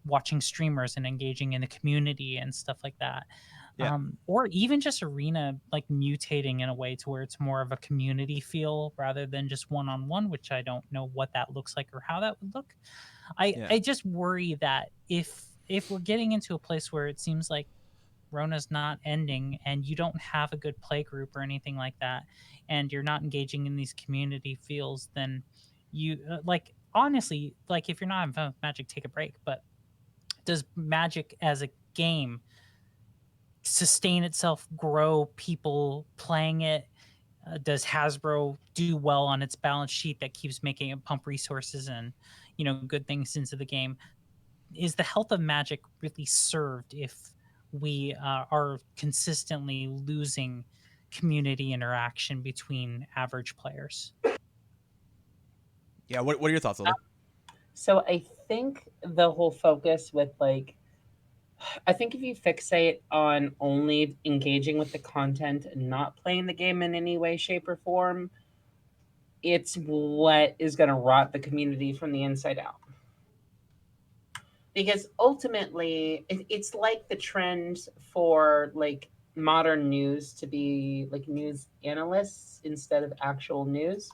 watching streamers and engaging in the community and stuff like that. Yeah. Or even just Arena like mutating in a way to where it's more of a community feel rather than just one-on-one, which I don't know what that looks like or how that would look. I just worry that if we're getting into a place where it seems like Rona's not ending and you don't have a good play group or anything like that, and you're not engaging in these community feels, then you like, honestly, like, if you're not having fun with Magic, take a break. But does Magic as a game sustain itself, grow people playing it? Does Hasbro do well on its balance sheet that keeps making it pump resources and good things into the game? Is the health of Magic really served if we are consistently losing community interaction between average players? Yeah, what are your thoughts, Lily? So I think the whole focus with like, I think if you fixate on only engaging with the content and not playing the game in any way, shape, or form, it's what is going to rot the community from the inside out. Because ultimately, it's like the trend for like modern news to be like news analysts instead of actual news.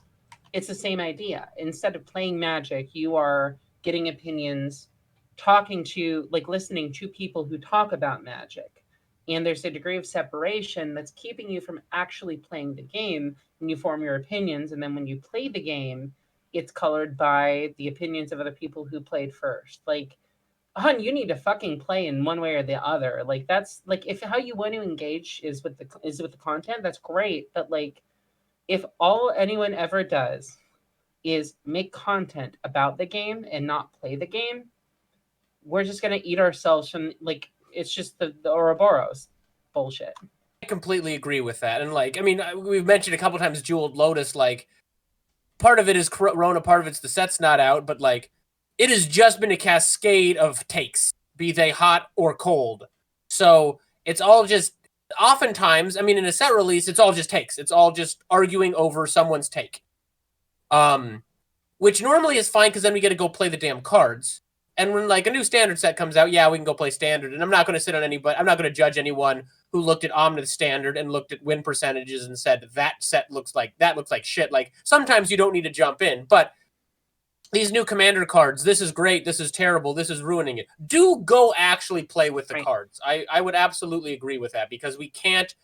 It's the same idea. Instead of playing Magic, you are getting opinions, talking to, like, listening to people who talk about Magic. And there's a degree of separation that's keeping you from actually playing the game when you form your opinions. And then when you play the game, it's colored by the opinions of other people who played first. Like, hun, you need to fucking play in one way or the other. Like, that's like, if how you want to engage is with the content, that's great. But like, if all anyone ever does is make content about the game and not play the game, we're just gonna eat ourselves from, like, it's just the Ouroboros bullshit. I completely agree with that. And like, I mean, we've mentioned a couple times Jeweled Lotus. Like, part of it is Corona, part of it's the set's not out, but like, it has just been a cascade of takes, be they hot or cold. So it's all just, oftentimes, I mean, in a set release, it's all just takes. It's all just arguing over someone's take. Which normally is fine because then we get to go play the damn cards. And when like a new standard set comes out, yeah, we can go play standard. And I'm not going to sit on anybody. I'm not going to judge anyone who looked at Omnith standard and looked at win percentages and said that set looks like shit. Like, sometimes you don't need to jump in, but these new commander cards, this is great, this is terrible, this is ruining it. Do go actually play with the Right. cards. I would absolutely agree with that, because we can't.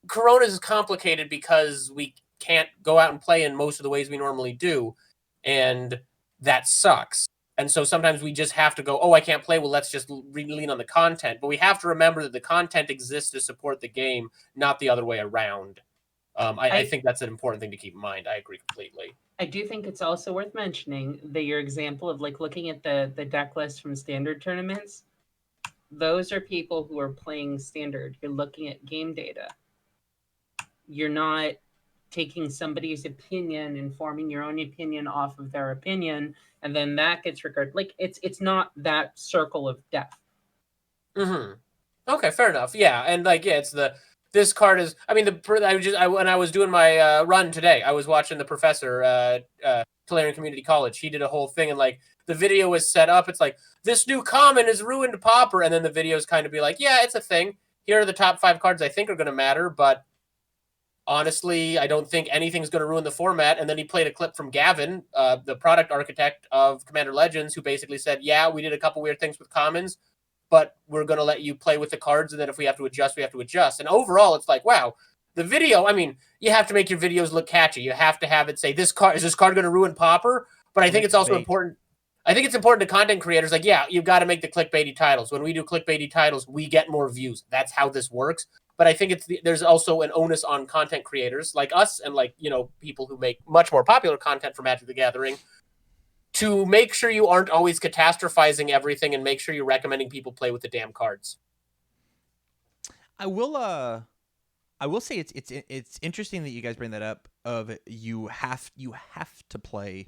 Corona is complicated because we can't go out and play in most of the ways we normally do, and that sucks. And so sometimes we just have to go, oh, I can't play, well, let's just lean on the content. But we have to remember that the content exists to support the game, not the other way around. I think that's an important thing to keep in mind. I agree completely. I do think it's also worth mentioning that your example of like looking at the deck list from standard tournaments, those are people who are playing standard. You're looking at game data. You're not taking somebody's opinion and forming your own opinion off of their opinion, and then that gets regarded. Like, it's not that circle of death. Mm-hmm. Okay, fair enough. Yeah, and like, yeah, it's this card is. I mean, when I was doing my run today, I was watching the professor, Tolarian Community College. He did a whole thing, and like the video was set up. It's like, this new common has ruined Pauper, and then the videos kind of be like, yeah, it's a thing. Here are the top 5 cards I think are going to matter, but honestly, I don't think anything's going to ruin the format. And then he played a clip from Gavin, the product architect of Commander Legends, who basically said, yeah, we did a couple weird things with commons, but we're going to let you play with the cards, and then if we have to adjust, we have to adjust. And overall, it's like, wow, the video, I mean, you have to make your videos look catchy. You have to have it say, is this card going to ruin Pauper? But I think it's also important. I think it's important to content creators. Like, yeah, you've got to make the clickbaity titles. When we do clickbaity titles, we get more views. That's how this works. But I think there's also an onus on content creators like us and like, you know, people who make much more popular content for Magic the Gathering to make sure you aren't always catastrophizing everything and make sure you're recommending people play with the damn cards. I will say it's interesting that you guys bring that up of you have to play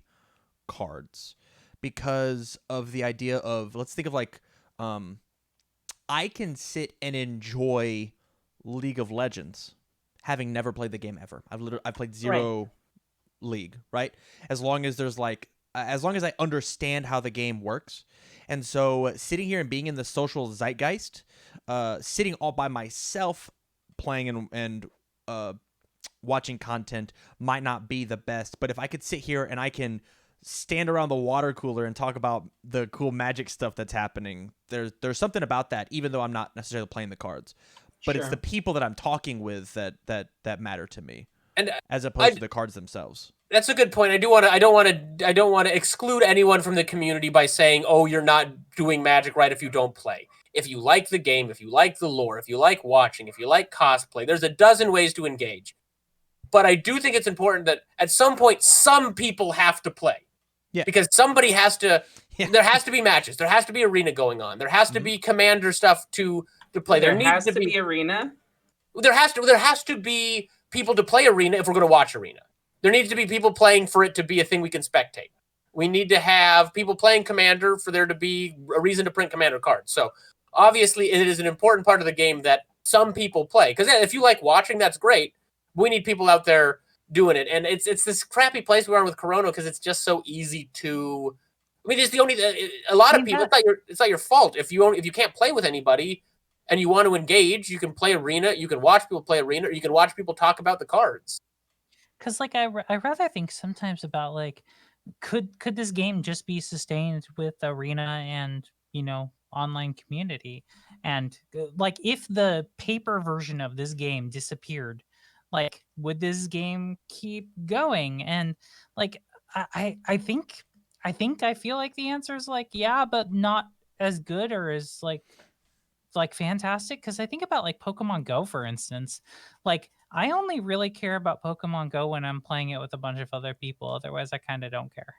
cards because of the idea of, let's think of like I can sit and enjoy League of Legends having never played the game ever. I've played zero League, right? As long as I understand how the game works. And so sitting here and being in the social zeitgeist, sitting all by myself playing and watching content might not be the best. But if I could sit here and I can stand around the water cooler and talk about the cool Magic stuff that's happening, there's something about that, even though I'm not necessarily playing the cards. But It's the people that I'm talking with that matter to me, and as opposed to the cards themselves. That's a good point. I don't want to exclude anyone from the community by saying, "Oh, you're not doing Magic right if you don't play." If you like the game, if you like the lore, if you like watching, if you like cosplay, there's a dozen ways to engage. But I do think it's important that at some point, some people have to play. Yeah. Because somebody has to. Yeah. There has to be matches. There has to be arena going on. There has to be commander stuff to play. There needs to be arena. There has to be people to play arena if we're going to watch arena. There needs to be people playing for it to be a thing we can spectate. We need to have people playing Commander for there to be a reason to print Commander cards. So obviously it is an important part of the game that some people play. Because if you like watching, that's great. We need people out there doing it. And it's this crappy place we are with Corona because it's just so easy to... I mean, it's the only... A lot of people, it's not your fault. If you can't play with anybody and you want to engage, you can play Arena, you can watch people play Arena, or you can watch people talk about the cards. Because like I rather think sometimes about like, could this game just be sustained with Arena and online community? And like if the paper version of this game disappeared, like would this game keep going? And like I feel like the answer is like yeah, but not as good or as like fantastic. Because I think about like Pokemon Go, for instance. Like I only really care about Pokemon Go when I'm playing it with a bunch of other people. Otherwise, I kind of don't care.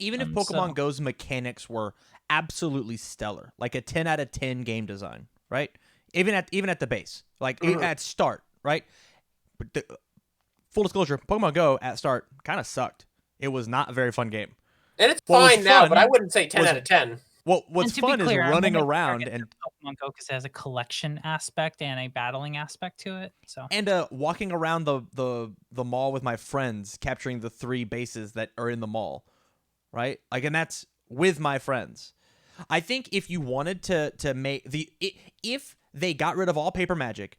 Even if Pokemon Go's mechanics were absolutely stellar, like a 10 out of 10 game design, right? Even at the base, like at start, right? But full disclosure, Pokemon Go at start kind of sucked. It was not a very fun game. And it's fine now, but I wouldn't say 10 out of 10. Well, what's fun is running around and Pokemon Go because it has a collection aspect and a battling aspect to it. So walking around the mall with my friends, capturing the 3 bases that are in the mall, right? Like, and that's with my friends. I think if you wanted to make if they got rid of all paper Magic,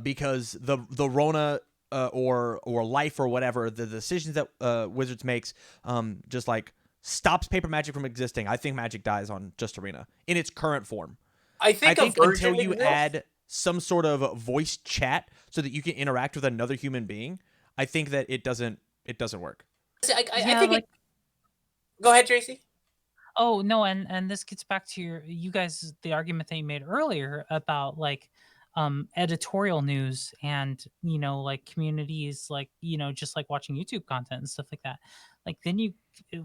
because the Rona or life or whatever, the decisions that Wizards makes, just like stops paper Magic from existing, I think Magic dies on just Arena in its current form. I think until you add some sort of voice chat so that you can interact with another human being, I think that it doesn't work. I think Go ahead, Tracy. Oh no, and this gets back to you guys, the argument that you made earlier about like editorial news and like communities, like just like watching YouTube content and stuff like that. Like then you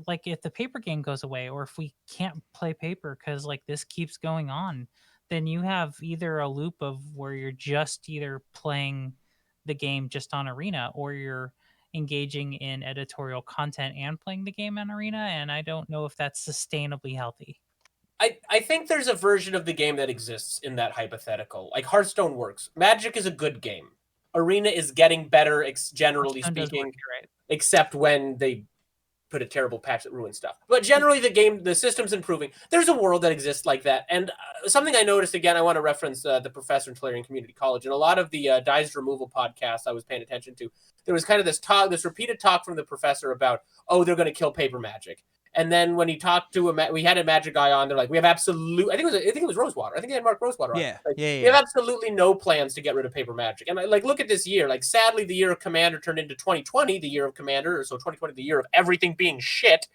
like if the paper game goes away, or if we can't play paper because like this keeps going on, then you have either a loop of where you're just either playing the game just on Arena, or you're engaging in editorial content and playing the game on Arena, and I don't know if that's sustainably healthy. I think there's a version of the game that exists in that hypothetical. Like Hearthstone works. Magic is a good game. Arena is getting better, generally speaking, right. Except when they put a terrible patch that ruins stuff. But generally, the system's improving. There's a world that exists like that. And something I noticed, again, I want to reference the professor in Tolarian Community College. And a lot of the Dice Removal podcasts I was paying attention to, there was kind of this repeated talk from the professor about, oh, they're going to kill paper Magic. And then when he talked to we had a Magic guy on, they're like, we have absolute. I think it was Rosewater. I think they had Mark Rosewater on. Yeah, like, yeah. We have absolutely no plans to get rid of paper Magic. And like, look at this year. Like, sadly, the year of Commander turned into 2020, the year of Commander. So 2020, the year of everything being shit.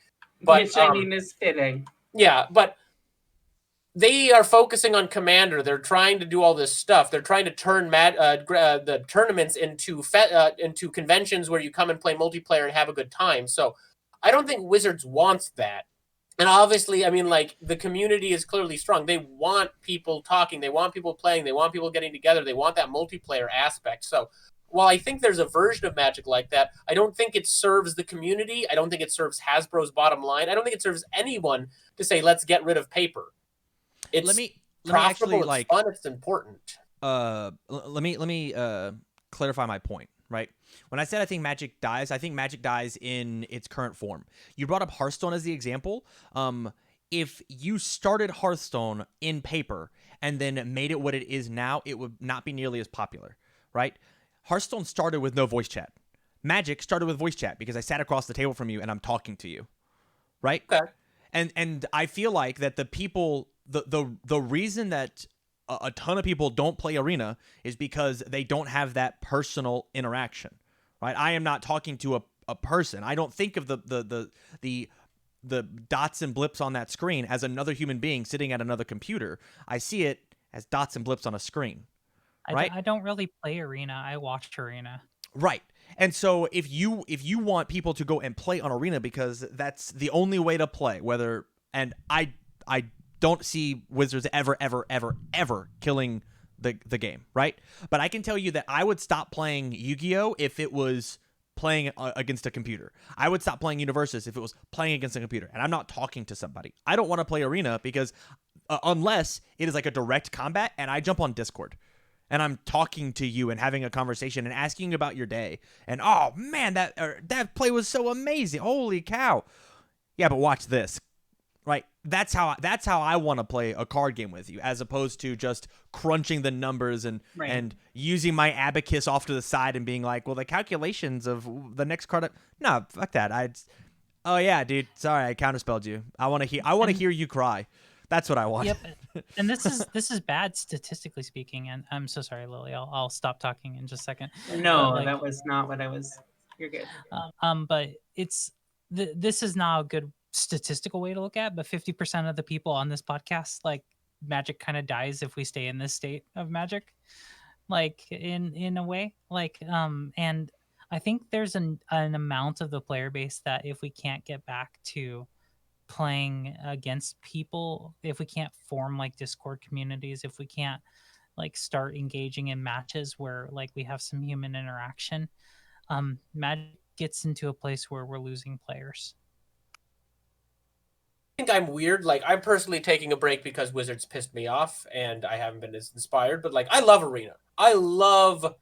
But which I mean is fitting. Yeah, but they are focusing on Commander. They're trying to do all this stuff. They're trying to turn the tournaments into conventions where you come and play multiplayer and have a good time. So I don't think Wizards wants that. And obviously, I mean, like, the community is clearly strong. They want people talking. They want people playing. They want people getting together. They want that multiplayer aspect. So while I think there's a version of Magic like that, I don't think it serves the community. I don't think it serves Hasbro's bottom line. I don't think it serves anyone to say, let's get rid of paper. It's let me profitable, actually, it's fun, it's important. Let me clarify my point. Right? When I said I think Magic dies in its current form. You brought up Hearthstone as the example. If you started Hearthstone in paper and then made it what it is now, it would not be nearly as popular, right? Hearthstone started with no voice chat. Magic started with voice chat because I sat across the table from you and I'm talking to you, right? Okay. And I feel like that the people, the reason that a ton of people don't play Arena is because they don't have that personal interaction, right? I am not talking to a person. I don't think of the dots and blips on that screen as another human being sitting at another computer. I see it as dots and blips on a screen, right? I don't really play Arena. I watch Arena. Right. And so if you want people to go and play on Arena because that's the only way to play, and I don't see Wizards ever killing the game, right? But I can tell you that I would stop playing Yu-Gi-Oh! If it was playing against a computer. I would stop playing Universus if it was playing against a computer and I'm not talking to somebody. I don't want to play Arena because unless it is like a direct combat and I jump on Discord and I'm talking to you and having a conversation and asking about your day and oh man, that play was so amazing. Holy cow. Yeah, but watch this. Right? That's how I want to play a card game with you, as opposed to just crunching the numbers and using my abacus off to the side and being like, well, the calculations of the next card. No, fuck that. Oh yeah, dude. Sorry, I counterspelled you. I want to hear you cry. That's what I want. Yep. And this is bad statistically speaking. And I'm so sorry, Lily. I'll stop talking in just a second. No, that was not what I was. You're good. But this is not a good statistical way to look at, but 50% of the people on this podcast, like, Magic kind of dies if we stay in this state of Magic, like in a way, like and I think there's an amount of the player base that if we can't get back to playing against people, if we can't form like Discord communities, if we can't like start engaging in matches where like we have some human interaction, Magic gets into a place where we're losing players. I think I'm weird. Like, I'm personally taking a break because Wizards pissed me off and I haven't been as inspired, but like, I love Arena. I love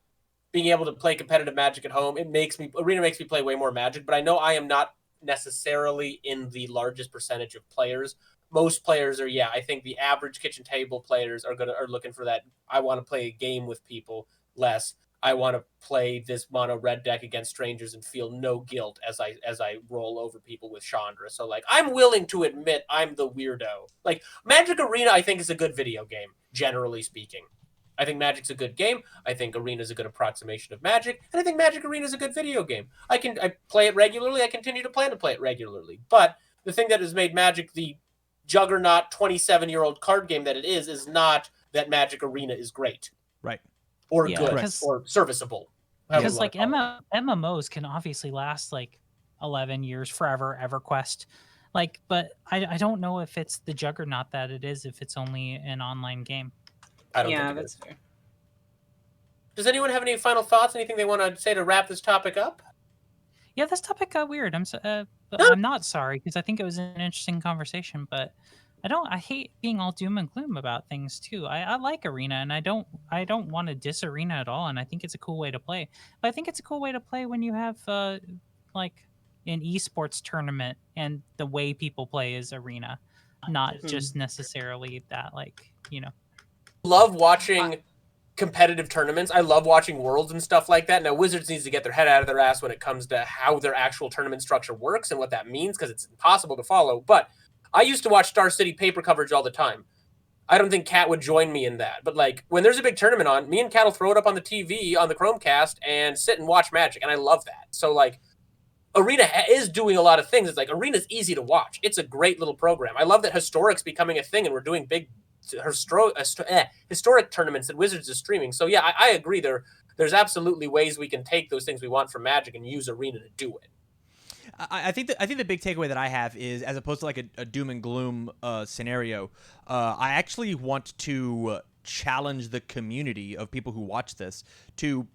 being able to play competitive Magic at home. Arena makes me play way more Magic, but I know I am not necessarily in the largest percentage of players. Most players are, I think the average kitchen table players are looking for that. I want to play a game with people less. I want to play this mono red deck against strangers and feel no guilt as I roll over people with Chandra. So like, I'm willing to admit I'm the weirdo. Like, Magic Arena, I think, is a good video game, generally speaking. I think Magic's a good game. I think Arena is a good approximation of Magic, and I think Magic Arena is a good video game. I play it regularly. I continue to plan to play it regularly. But the thing that has made Magic the juggernaut 27-year-old card game that it is not that Magic Arena is great. Right. Or good, or serviceable. Because like MMOs can obviously last like 11 years, forever, EverQuest. Like, but I don't know if it's the juggernaut that it is if it's only an online game. I don't think that's fair. Does anyone have any final thoughts? Anything they want to say to wrap this topic up? Yeah, this topic got weird. I'm not sorry because I think it was an interesting conversation, but I hate being all doom and gloom about things too. I like Arena and I don't want to diss Arena at all, and I think it's a cool way to play. But I think it's a cool way to play when you have like an esports tournament and the way people play is Arena, not just necessarily that, like, you know. Love watching competitive tournaments. I love watching Worlds and stuff like that. Now, Wizards needs to get their head out of their ass when it comes to how their actual tournament structure works and what that means, because it's impossible to follow. But I used to watch Star City paper coverage all the time. I don't think Kat would join me in that. But like, when there's a big tournament on, me and Kat will throw it up on the TV on the Chromecast and sit and watch Magic, and I love that. So like, Arena is doing a lot of things. It's like, Arena's easy to watch. It's a great little program. I love that Historic's becoming a thing and we're doing big historic tournaments that Wizards is streaming. So yeah, I agree. There's absolutely ways we can take those things we want from Magic and use Arena to do it. I think the big takeaway that I have is, as opposed to like a doom and gloom scenario, I actually want to challenge the community of people who watch this to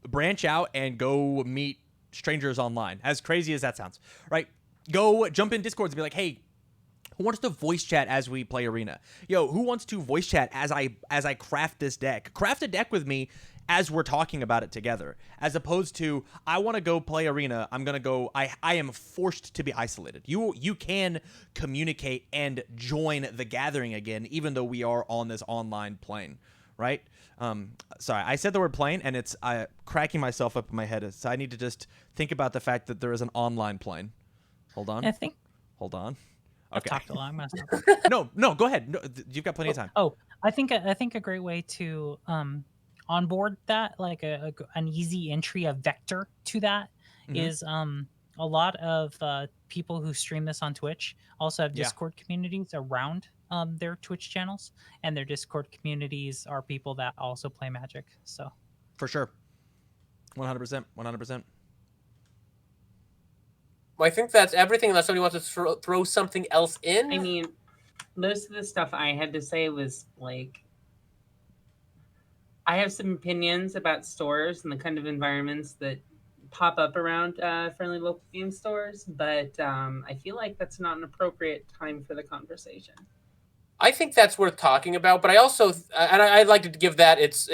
branch out and go meet strangers online. As crazy as that sounds, right? Go jump in Discords and be like, hey, who wants to voice chat as we play Arena? Yo, who wants to voice chat as I craft this deck? Craft a deck with me as we're talking about it together, as opposed to, I want to go play Arena. I'm going to go, I am forced to be isolated. You can communicate and join the gathering again, even though we are on this online plane, right? Sorry, I said the word plane and it's cracking myself up in my head. So I need to just think about the fact that there is an online plane. Hold on. Hold on. I've Okay. talked a lot. No, go ahead. No, you've got plenty of time. I think a great way to onboard that, like an easy entry, a vector to that, is a lot of people who stream this on Twitch also have Discord communities around their Twitch channels, and their Discord communities are people that also play Magic. So for sure, 100%. Well, I think that's everything, unless somebody wants to throw something else in. I mean, most of the stuff I had to say was like, I have some opinions about stores and the kind of environments that pop up around friendly local game stores, but I feel like that's not an appropriate time for the conversation. I think that's worth talking about, but I also, and I'd like to give that its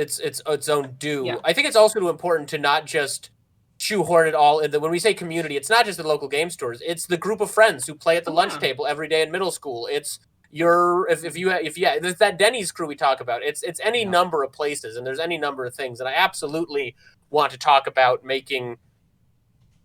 own due. Yeah. I think it's also important to not just shoehorn it all in. When we say community, it's not just the local game stores; it's the group of friends who play at the lunch table every day in middle school. It's there's that Denny's crew we talk about. It's any number of places, and there's any number of things, and I absolutely want to talk about making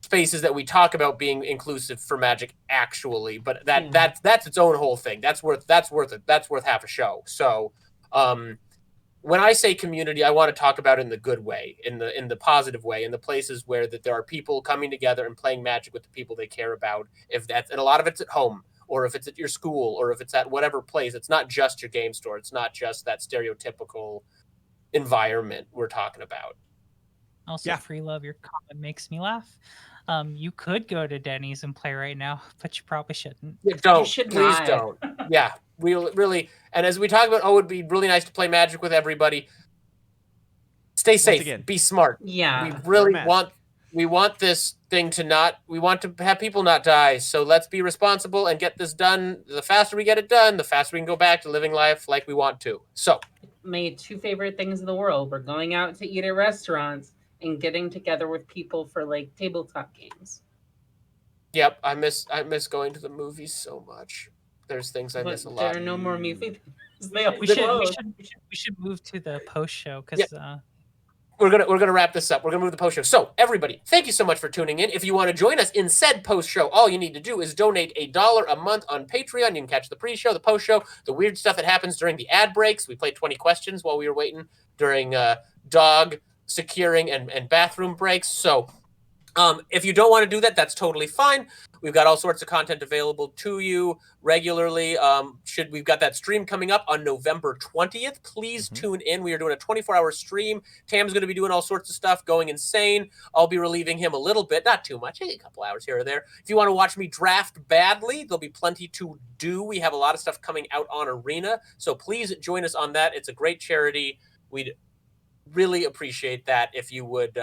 spaces that we talk about being inclusive for Magic actually, but that's its own whole thing. That's worth half a show. So when I say community, I want to talk about it in the good way, in the positive way, in the places where that there are people coming together and playing Magic with the people they care about. And a lot of it's at home, or if it's at your school, or if it's at whatever place. It's not just your game store. It's not just that stereotypical environment we're talking about. Also, Free Love, your comment makes me laugh. You could go to Denny's and play right now, but you probably shouldn't. Yeah, don't. You should Please not. don't. Yeah, really. And as we talk about, it'd be really nice to play Magic with everybody. Stay safe. again, Be smart. Yeah. We really want this thing we want to have people not die. So let's be responsible and get this done. The faster we get it done, the faster we can go back to living life like we want to. So my two favorite things in the world were going out to eat at restaurants and getting together with people for like tabletop games. Yep, I miss going to the movies so much. There's things I miss a lot. There are no more movies. We should move to the post show because we're gonna wrap this up. We're gonna move to the post show. So everybody, thank you so much for tuning in. If you want to join us in said post show, all you need to do is donate $1 a month on Patreon. You can catch the pre-show, the post show, the weird stuff that happens during the ad breaks. We played 20 questions while we were waiting during dog securing and bathroom breaks. So if you don't want to do that, that's totally fine. We've got all sorts of content available to you regularly. We've got that stream coming up on November 20th. Please tune in. We are doing a 24-hour stream. Tam's going to be doing all sorts of stuff, going insane. I'll be relieving him a little bit, not too much, a couple hours here or there. If you want to watch me draft badly, there'll be plenty to do. We have a lot of stuff coming out on Arena, so please join us on that. It's a great charity. We'd really appreciate that if you would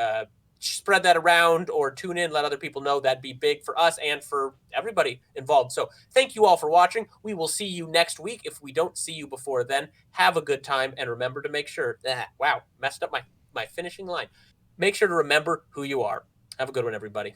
spread that around or tune in, let other people know. That'd be big for us and for everybody involved. So thank you all for watching. We will see you next week. If we don't see you before then, have a good time and remember to make sure messed up my finishing line. Make sure to remember who you are. Have a good one, everybody.